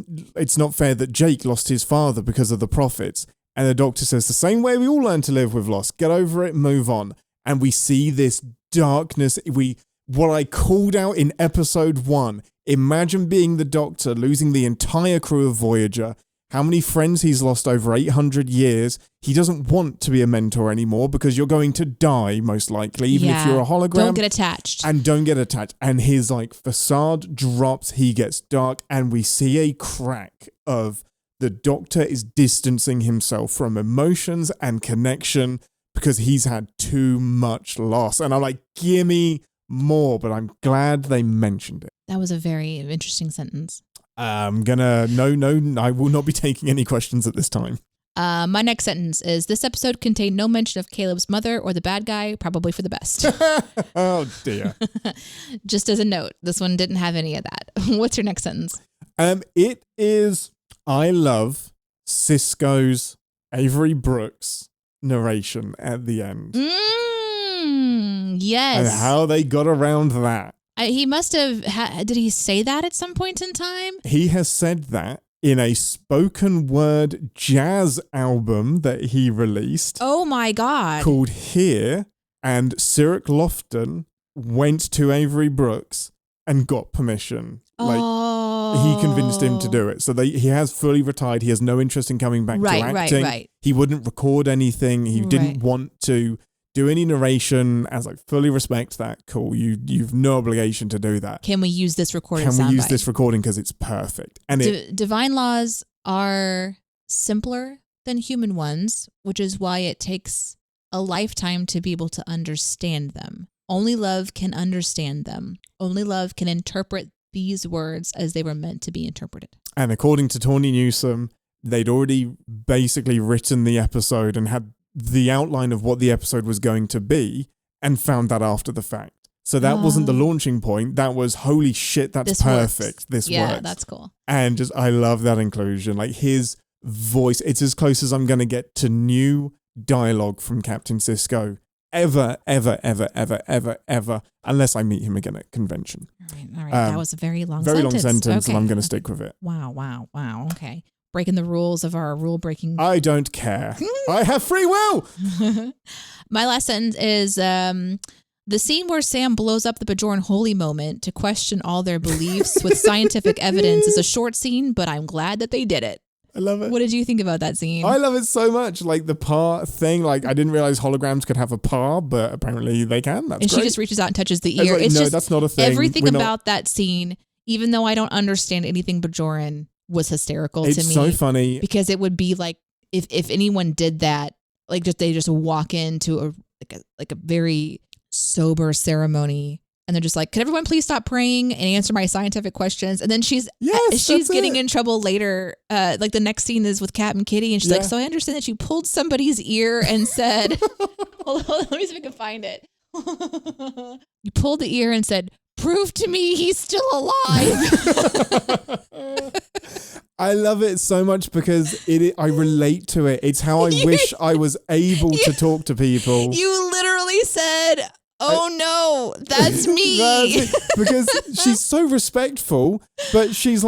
not fair that Jake lost his father because of the prophets. And the doctor says, the same way we all learn to live with loss. Get over it, move on. And we see this darkness. What I called out in episode 1. Imagine being the doctor, losing the entire crew of Voyager. How many friends he's lost over 800 years. He doesn't want to be a mentor anymore because you're going to die, most likely, even if you're a hologram. Don't get attached. And don't get attached. And his facade drops. He gets dark. And we see a crack of the doctor is distancing himself from emotions and connection because he's had too much loss. And I'm like, gimme more. But I'm glad they mentioned it. That was a very interesting sentence. No, I will not be taking any questions at this time. My next sentence is, this episode contained no mention of Caleb's mother or the bad guy, probably for the best. Oh, dear. Just as a note, this one didn't have any of that. What's your next sentence? It is, I love Sisko's Avery Brooks narration at the end. Yes. And how they got around that. He must have, did he say that at some point in time? He has said that in a spoken word jazz album that he released. Oh my God. Called Here. And Cyril Lofton went to Avery Brooks and got permission. He convinced him to do it. So he has fully retired. He has no interest in coming back to acting. Right. He wouldn't record anything. He didn't want to do any narration. As fully respect that. Cool. You've no obligation to do that. Can we use this recording? Can we use this recording because it's perfect? And divine laws are simpler than human ones, which is why it takes a lifetime to be able to understand them. Only love can understand them. Only love can interpret these words as they were meant to be interpreted. And according to Tawny Newsome, they'd already basically written the episode and had the outline of what the episode was going to be and found that after the fact. So that wasn't the launching point. That was, holy shit, that's perfect. This works. Yeah, that's cool. And I love that inclusion. His voice, it's as close as I'm going to get to new dialogue from Captain Sisko ever, unless I meet him again at convention. All right. That was a very long sentence. Okay. And I'm going to stick with it. Wow. Okay. Breaking the rules of our rule breaking. I don't care. I have free will. My last sentence is the scene where Sam blows up the Bajoran holy moment to question all their beliefs with scientific evidence is a short scene, but I'm glad that they did it. I love it. What did you think about that scene? I love it so much. The paw thing, I didn't realize holograms could have a paw, but apparently they can. That's and great. She just reaches out and touches the ear. It's no, just, that's not a thing. Everything about that scene, even though I don't understand anything Bajoran, was hysterical to me. It's so funny. Because it would be if anyone did that, they just walk into a very sober ceremony and they're just could everyone please stop praying and answer my scientific questions? And then she's getting in trouble later. The next scene is with Cap and Kitty and she's so I understand that you pulled somebody's ear and said, hold on, let me see if I can find it. You pulled the ear and said, prove to me he's still alive. I love it so much because I relate to it. It's how I wish I was able to talk to people. You literally said, oh no, that's me. Because she's so respectful, but she's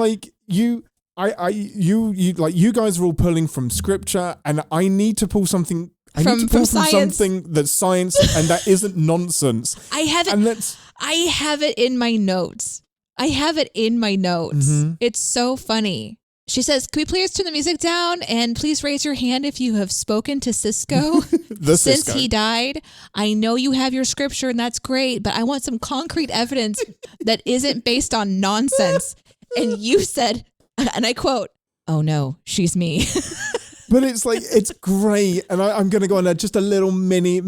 you guys are all pulling from scripture and I need to pull something. I need to pull from something that's science and that isn't nonsense. I have it in my notes. Mm-hmm. It's so funny. She says, "Can we please turn the music down and please raise your hand if you have spoken to Sisko since he died? I know you have your scripture and that's great, but I want some concrete evidence that isn't based on nonsense." And you said, and I quote, "Oh no, she's me." But it's great, and I'm going to go on just a little mini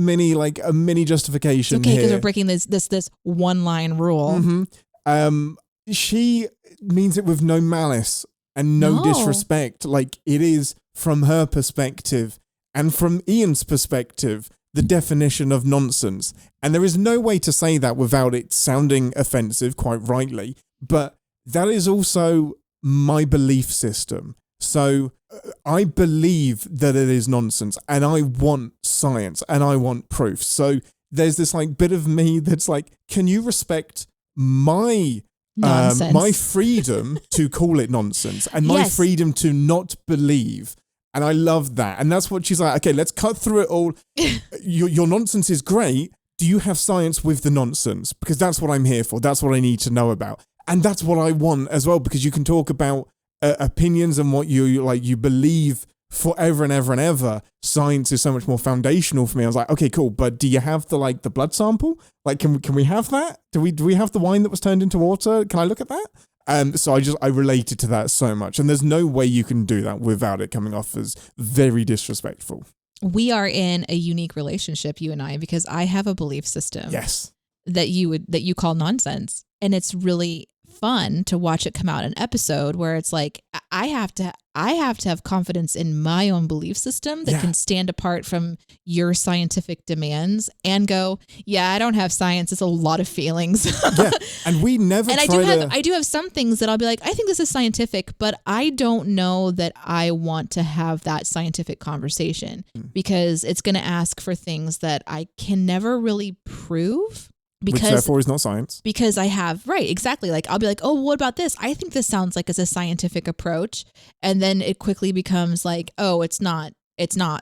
justification. It's okay, because we're breaking this one line rule. Mm-hmm. She means it with no malice and no disrespect. It is from her perspective and from Ian's perspective the definition of nonsense, and there is no way to say that without it sounding offensive. Quite rightly, but that is also my belief system. So I believe that it is nonsense, and I want science, and I want proof. So there's this like bit of me that's like, can you respect my my freedom to call it nonsense and my freedom to not believe? And I love that. And that's what she's like, okay, let's cut through it all. Your nonsense is great. Do you have science with the nonsense? Because that's what I'm here for. That's what I need to know about. And that's what I want as well, because you can talk about opinions and what you believe forever and ever and ever. Science is so much more foundational for me. I was like, okay, cool. But do you have the blood sample? Like, can we have that? Do we have the wine that was turned into water? Can I look at that? So I related to that so much. And there's no way you can do that without it coming off as very disrespectful. We are in a unique relationship, you and I, because I have a belief system. Yes. That you call nonsense. And it's really fun to watch it come out in an episode where it's like, I have to have confidence in my own belief system that can stand apart from your scientific demands and go, I don't have science. It's a lot of feelings. And we never and I do have some things that I'll be like, I think this is scientific, but I don't know that I want to have that scientific conversation because it's going to ask for things that I can never really prove. Because, which therefore is not science. Because I have, right, exactly. Like, I'll be like, oh, what about this? I think this sounds like it's a scientific approach. And then it quickly becomes like, oh, it's not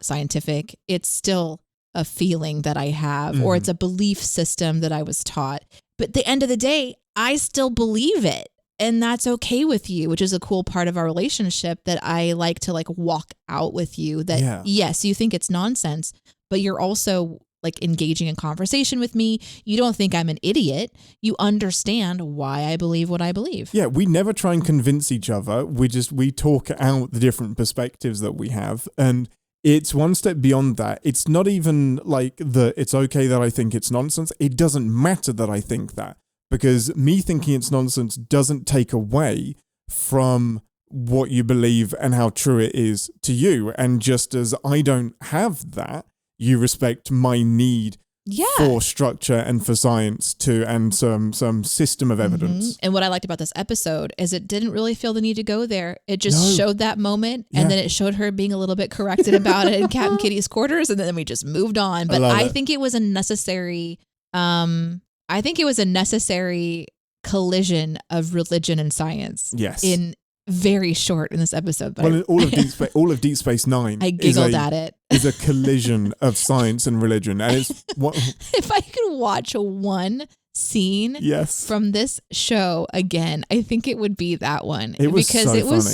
scientific. It's still a feeling that I have, or it's a belief system that I was taught. But at the end of the day, I still believe it. And that's okay with you, which is a cool part of our relationship that I like to like walk out with you that, yes, you think it's nonsense, but you're also like engaging in conversation with me. You don't think I'm an idiot. You understand why I believe what I believe. Yeah, we never try and convince each other. We talk out the different perspectives that we have. And it's one step beyond that. It's not even like it's okay that I think it's nonsense. It doesn't matter that I think that, because me thinking it's nonsense doesn't take away from what you believe and how true it is to you. And just as I don't have that, you respect my need for structure and for science and some system of evidence. And what I liked about this episode is it didn't really feel the need to go there. It just showed that moment, and then it showed her being a little bit corrected about it in Captain Kitty's quarters, and then we just moved on. But I think it was a necessary collision of religion and science. Yes. In very short in this episode. But well, all of Deep Space Nine. I giggled at it. Is a collision of science and religion, and it's what. If I could watch one scene from this show again, I think it would be that one. It was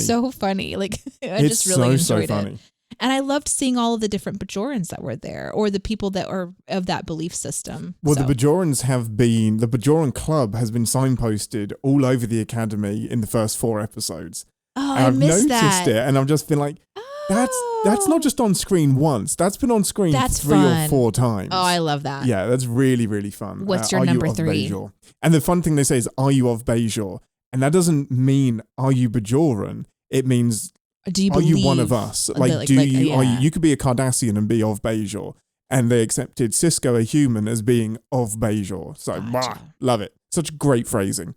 so funny. Like I just really enjoyed it. And I loved seeing all of the different Bajorans that were there, or the people that are of that belief system. Well, the Bajoran Club has been signposted all over the Academy in the first 4 episodes. Oh, and I've noticed it, and I've just been like, that's not just on screen once. That's been on screen 3 or 4 times. Oh, I love that. Yeah, that's really, really fun. What's your number 3? Bajor? And the fun thing they say is, are you of Bajor? And that doesn't mean, are you Bajoran? It means, are you one of us? Like, you could be a Cardassian and be of Bajor. And they accepted Sisko, a human, as being of Bajor. So, love it. Such great phrasing.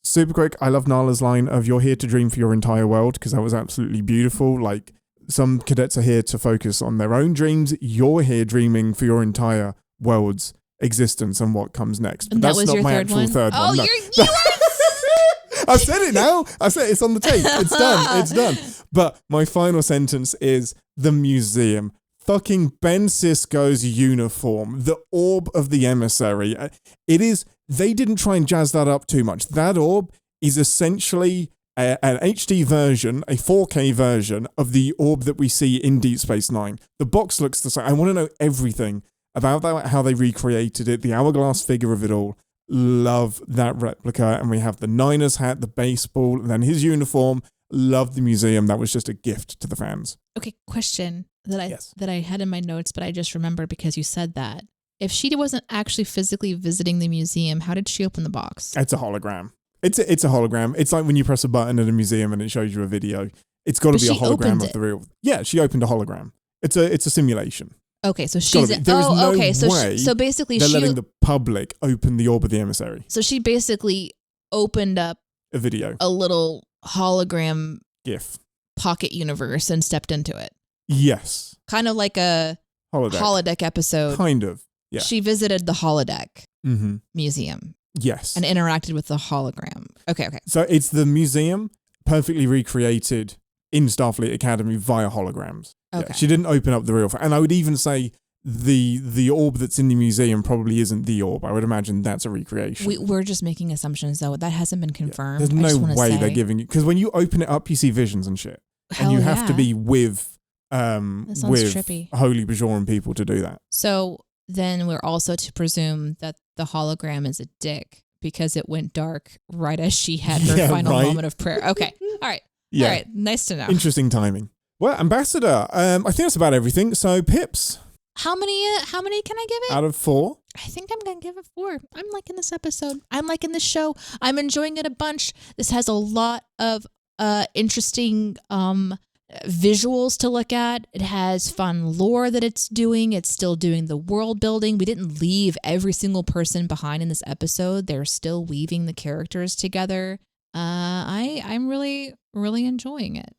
Super quick, I love Nala's line of "You're here to dream for your entire world," because that was absolutely beautiful. Like, some cadets are here to focus on their own dreams. You're here dreaming for your entire world's existence and what comes next. But and that's was not your my third actual one? third one. No. You are... I've said it now. I said it's on the tape. It's done. It's done. But my final sentence is the museum. Fucking Ben Sisko's uniform, the orb of the emissary. It is. They didn't try and jazz that up too much. That orb is essentially an HD version, a 4K version of the orb that we see in Deep Space Nine. The box looks the same. I want to know everything about that, how they recreated it, the hourglass figure of it all. Love that replica. And we have the Niners hat, the baseball, and then his uniform. Love the museum. That was just a gift to the fans. Okay, question that I had in my notes, but I just remembered because you said that. If she wasn't actually physically visiting the museum, how did she open the box? It's a hologram. It's a hologram. It's like when you press a button at a museum and it shows you a video. It's got to be a hologram of the real. Yeah, she opened a hologram. It's a simulation. Okay, so she's so basically they're letting the public open the orb of the emissary. So she basically opened up a video, a little hologram GIF. pocket universe and stepped into it. Yes. Kind of like a holodeck episode. Kind of. Yeah. She visited the holodeck museum. Yes. And interacted with the hologram. Okay. So it's the museum perfectly recreated in Starfleet Academy via holograms. Okay. Yeah, she didn't open up the real... And I would even say the orb that's in the museum probably isn't the orb. I would imagine that's a recreation. We're just making assumptions, though. That hasn't been confirmed. Yeah. There's no way they're giving you... Because when you open it up, you see visions and shit. Hell and you have to be with trippy. Holy Bajoran people to do that. So then we're also to presume that the hologram is a dick because it went dark right as she had her final moment of prayer. Okay. All right. Yeah. All right. Nice to know. Interesting timing. Well, Ambassador, I think that's about everything. So, Pips. How many can I give it? Out of 4? I think I'm going to give it 4. I'm liking this episode. I'm liking this show. I'm enjoying it a bunch. This has a lot of interesting visuals to look at. It has fun lore that it's doing. It's still doing the world building. We didn't leave every single person behind in this episode. They're still weaving the characters together. I'm really, really enjoying it.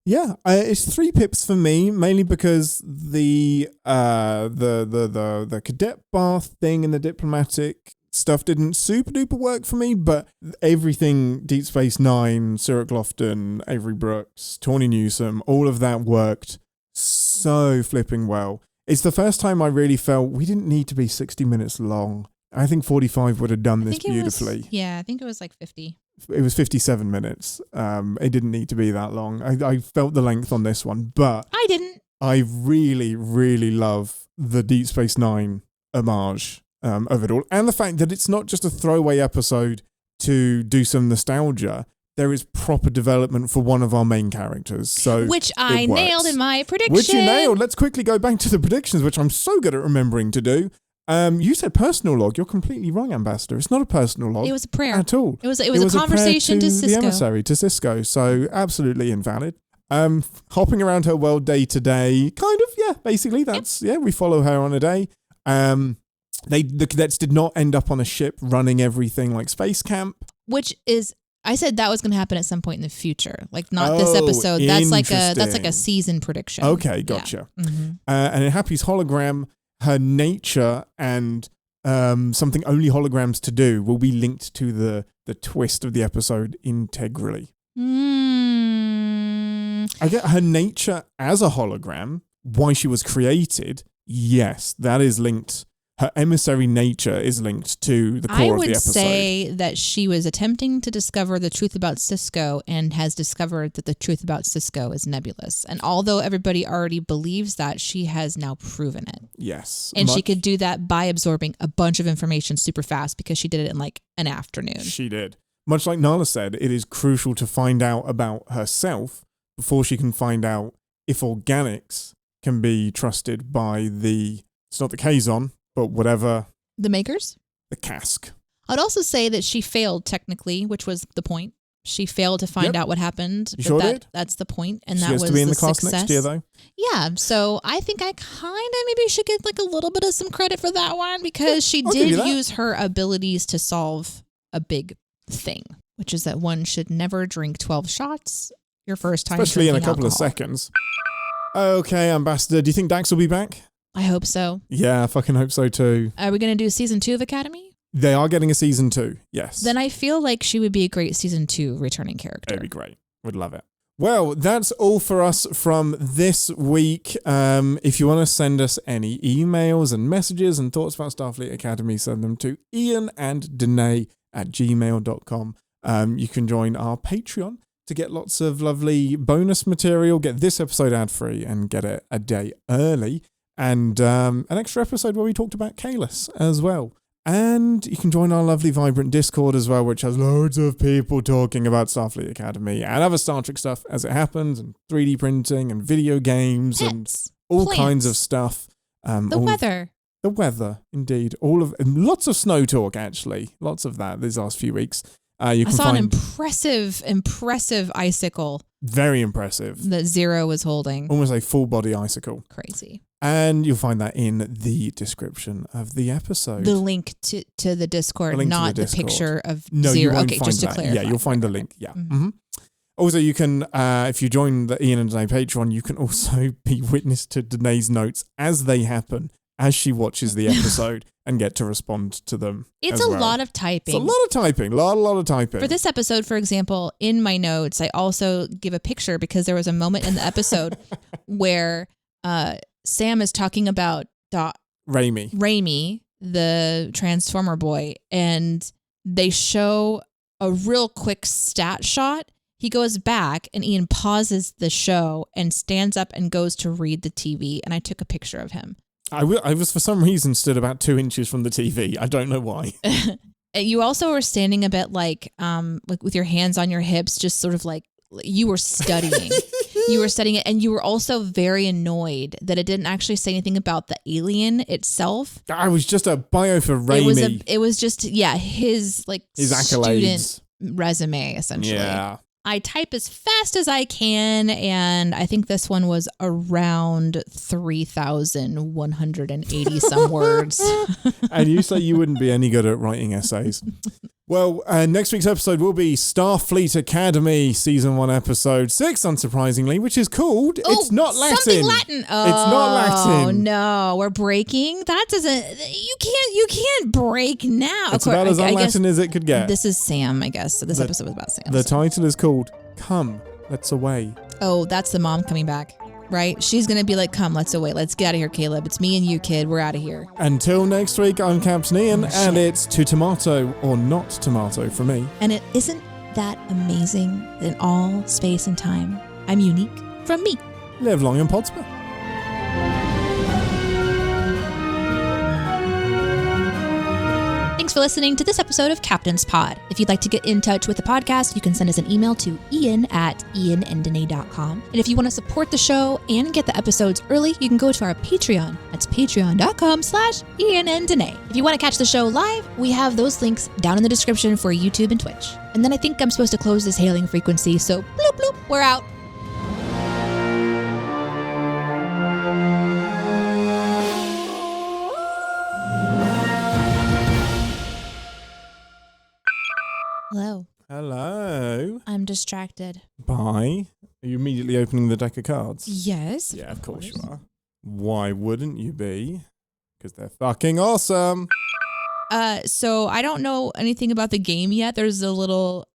Yeah, it's 3 pips for me, mainly because the cadet bath thing and the diplomatic stuff didn't super duper work for me, but everything Deep Space Nine, Cyril Lofton, Avery Brooks, Tawny Newsome, all of that worked so flipping well. It's the first time I really felt we didn't need to be 60 minutes long. I think 45 would have done this beautifully. I think it was like 50. It was 57 minutes. It didn't need to be that long. I felt the length on this one, but I didn't. I really, really love the Deep Space Nine homage of it all. And the fact that it's not just a throwaway episode to do some nostalgia. There is proper development for one of our main characters. So which I nailed in my prediction. Which you nailed. Let's quickly go back to the predictions, which I'm so good at remembering to do. You said personal log. You're completely wrong, Ambassador. It's not a personal log. It was a prayer. At all. It was a conversation to Cisco. The emissary, to Cisco. So absolutely invalid. Hopping around her world day to day. Kind of, yeah. Basically, that's, we follow her on a day. The cadets did not end up on a ship running everything like space camp. Which is... I said that was going to happen at some point in the future, like not this episode. That's like a season prediction. Okay, gotcha. Yeah. Mm-hmm. And in Happy's hologram, her nature and something only holograms to do will be linked to the twist of the episode integrally. I get her nature as a hologram, why she was created. Yes, that is linked. Her emissary nature is linked to the core of the episode. I would say that she was attempting to discover the truth about Cisco and has discovered that the truth about Cisco is nebulous. And although everybody already believes that, she has now proven it. Yes. And she could do that by absorbing a bunch of information super fast because she did it in like an afternoon. She did. Much like Nala said, it is crucial to find out about herself before she can find out if organics can be trusted by it's not the Kazon, but whatever. The makers? The cask. I'd also say that she failed technically, which was the point. She failed to find out what happened. You sure did? That's the point, and she that has was to be in the success. class next year, though. Yeah, so I think I kind of maybe should get like a little bit of some credit for that one because she did use her abilities to solve a big thing, which is that one should never drink 12 shots your first time, especially in a couple alcohol. of seconds. Okay, Ambassador, do you think Dax will be back? I hope so. Yeah, I fucking hope so too. Are we going to do season 2 of Academy? They are getting a season 2, yes. Then I feel like she would be a great season 2 returning character. That'd be great. Would love it. Well, that's all for us from this week. If you want to send us any emails and messages and thoughts about Starfleet Academy, send them to iananddeneé@gmail.com. You can join our Patreon to get lots of lovely bonus material, get this episode ad-free and get it a day early. And an extra episode where we talked about Kalis as well. And you can join our lovely vibrant Discord as well, which has loads of people talking about Starfleet Academy and other Star Trek stuff as it happens, and 3D printing and video games and all kinds of stuff. The weather. The weather, indeed. Lots of snow talk, actually. Lots of that these last few weeks. I saw an impressive icicle. Very impressive. That Zero was holding. Almost a full body icicle. Crazy. And you'll find that in the description of the episode. The link to the Discord, not the picture of no, Zero. You won't okay, find just that. to clarify. Yeah, you'll find the link. Yeah. Mm-hmm. Also, you can, if you join the Ian and Deneé Patreon, you can also be witness to Deneé's notes as they happen, as she watches the episode, and get to respond to them. It's a lot of typing. It's a lot of typing. A lot of typing. For this episode, for example, in my notes, I also give a picture because there was a moment in the episode where Sam is talking about Raimi, the Transformer boy, and they show a real quick stat shot. He goes back and Ian pauses the show and stands up and goes to read the TV. And I took a picture of him. I was for some reason stood about 2 inches from the TV. I don't know why. You also were standing a bit like with your hands on your hips, just sort of like you were studying. You were studying it, and you were also very annoyed that it didn't actually say anything about the alien itself. I was just a bio for Raimi. It was just his accolades, student resume essentially. Yeah. I type as fast as I can, and I think this one was around 3,180 some words. And you say you wouldn't be any good at writing essays. Well, next week's episode will be Starfleet Academy, Season 1, Episode 6, unsurprisingly, which is called It's Not Latin. Something Latin. Oh, it's not Latin. Oh, no. We're breaking? That doesn't... You can't break now. It's about as un-Latin as it could get. This is Sam, I guess. So this episode was about Sam. The title is called Come, Let's Away. Oh, that's the mom coming back. Right? She's going to be like, come, let's away. Let's get out of here, Caleb. It's me and you, kid. We're out of here. Until next week, I'm Captain Ian, and it's to tomato or not tomato for me. And it isn't that amazing that in all space and time, I'm unique from me. Live long and Podsper. Thanks for listening to this episode of Captain's Pod. If you'd like to get in touch with the podcast, you can send us an email to ian@iananddeneé.com. And if you want to support the show and get the episodes early, you can go to our Patreon. That's patreon.com/iananddeneé. If you want to catch the show live, we have those links down in the description for YouTube and Twitch. And then I think I'm supposed to close this hailing frequency, so bloop bloop, we're out. Hello. Hello. I'm distracted. Bye. Are you immediately opening the deck of cards? Yes. Yeah, of course you are. Why wouldn't you be? Because they're fucking awesome. So I don't know anything about the game yet. There's a little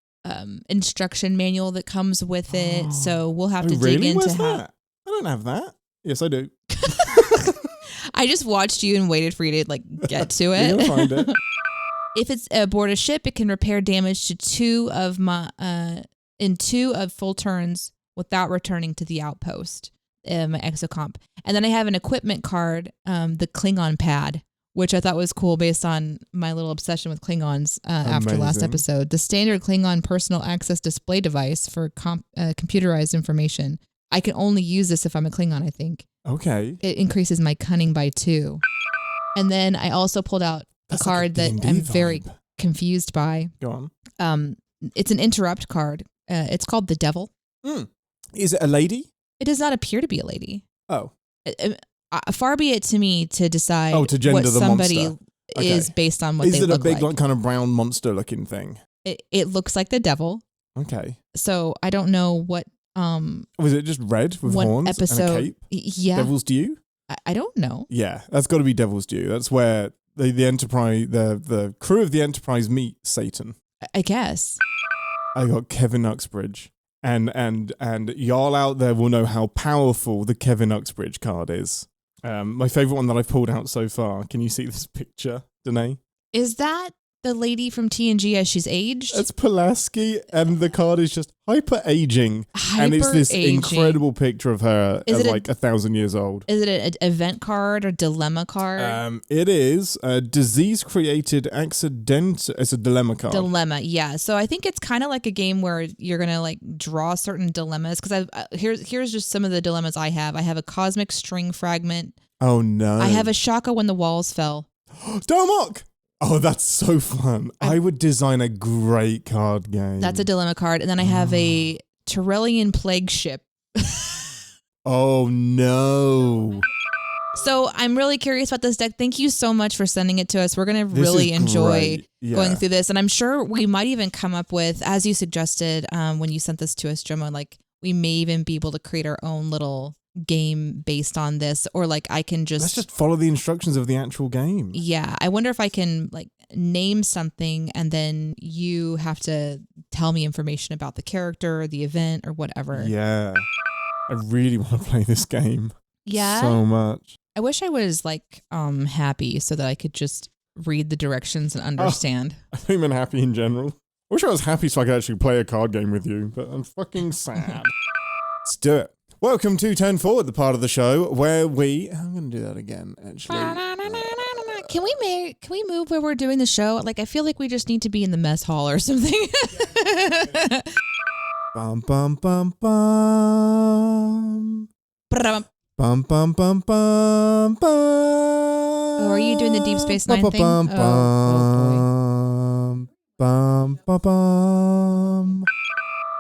instruction manual that comes with it, so we'll have to dig into Where's that? I don't have that. Yes, I do. I just watched you and waited for you to get to it. You're gonna find it. If it's aboard a ship, it can repair damage to two of full turns without returning to the outpost. My exocomp. And then I have an equipment card, the Klingon pad, which I thought was cool based on my little obsession with Klingons after last episode. The standard Klingon personal access display device for computerized information. I can only use this if I'm a Klingon, I think. Okay. It increases my cunning by 2. And then I also pulled out a card that I'm very confused by. Go on. It's an interrupt card. It's called the Devil. Is it a lady? It does not appear to be a lady. Oh. Far be it to me to decide to gender what the somebody monster. is based on what they look like. Is it a big kind of brown monster looking thing? It looks like the devil. Okay. So I don't know what... was it just red with horns and a cape? Yeah. Devil's Due? I don't know. Yeah, that's got to be Devil's Due. That's where the Enterprise, the crew of the Enterprise meet Satan. I guess. I got Kevin Uxbridge. And y'all out there will know how powerful the Kevin Uxbridge card is. My favorite one that I've pulled out so far. Can you see this picture, Deneé? Is that the lady from TNG as she's aged? It's Pulaski, and the card is just hyper-aging. And it's this incredible picture of her as 1,000 years old. Is it an event card or dilemma card? It is a disease-created accident. It's a dilemma card. Dilemma, yeah. So I think it's kind of like a game where you're going to draw certain dilemmas. Because here's just some of the dilemmas I have. I have a cosmic string fragment. Oh, no. I have a Shaka when the walls fell. Darmok! Oh, that's so fun. I would design a great card game. That's a dilemma card. And then I have a Tyrellian plague ship. Oh, no. So I'm really curious about this deck. Thank you so much for sending it to us. We're going to This really is enjoy great. Yeah. going through this. And I'm sure we might even come up with, as you suggested when you sent this to us, Jomo, like we may even be able to create our own little game based on this, or like I can just... Let's just follow the instructions of the actual game. Yeah. I wonder if I can like name something and then you have to tell me information about the character, the event, or whatever. Yeah. I really want to play this game. Yeah. So much. I wish I was like happy so that I could just read the directions and understand. I think I'm happy in general. I wish I was happy so I could actually play a card game with you, but I'm fucking sad. Let's do it. Welcome to 10 Forward, the part of the show where we... I'm going to do that again, actually. Can we move where we're doing the show? Like, I feel like we just need to be in the mess hall or something. Bum, bum, bum, bum. Bum, bum, bum, bum, bum. Oh, are you doing the Deep Space Nine thing? Bum, Oh, bum, bum, bum.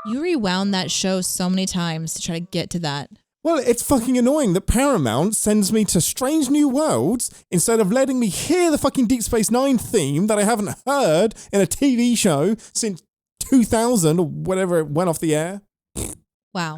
you rewound that show so many times to try to get to that. Well, it's fucking annoying that Paramount sends me to Strange New Worlds instead of letting me hear the fucking Deep Space Nine theme that I haven't heard in a TV show since 2000 or whatever it went off the air. Wow.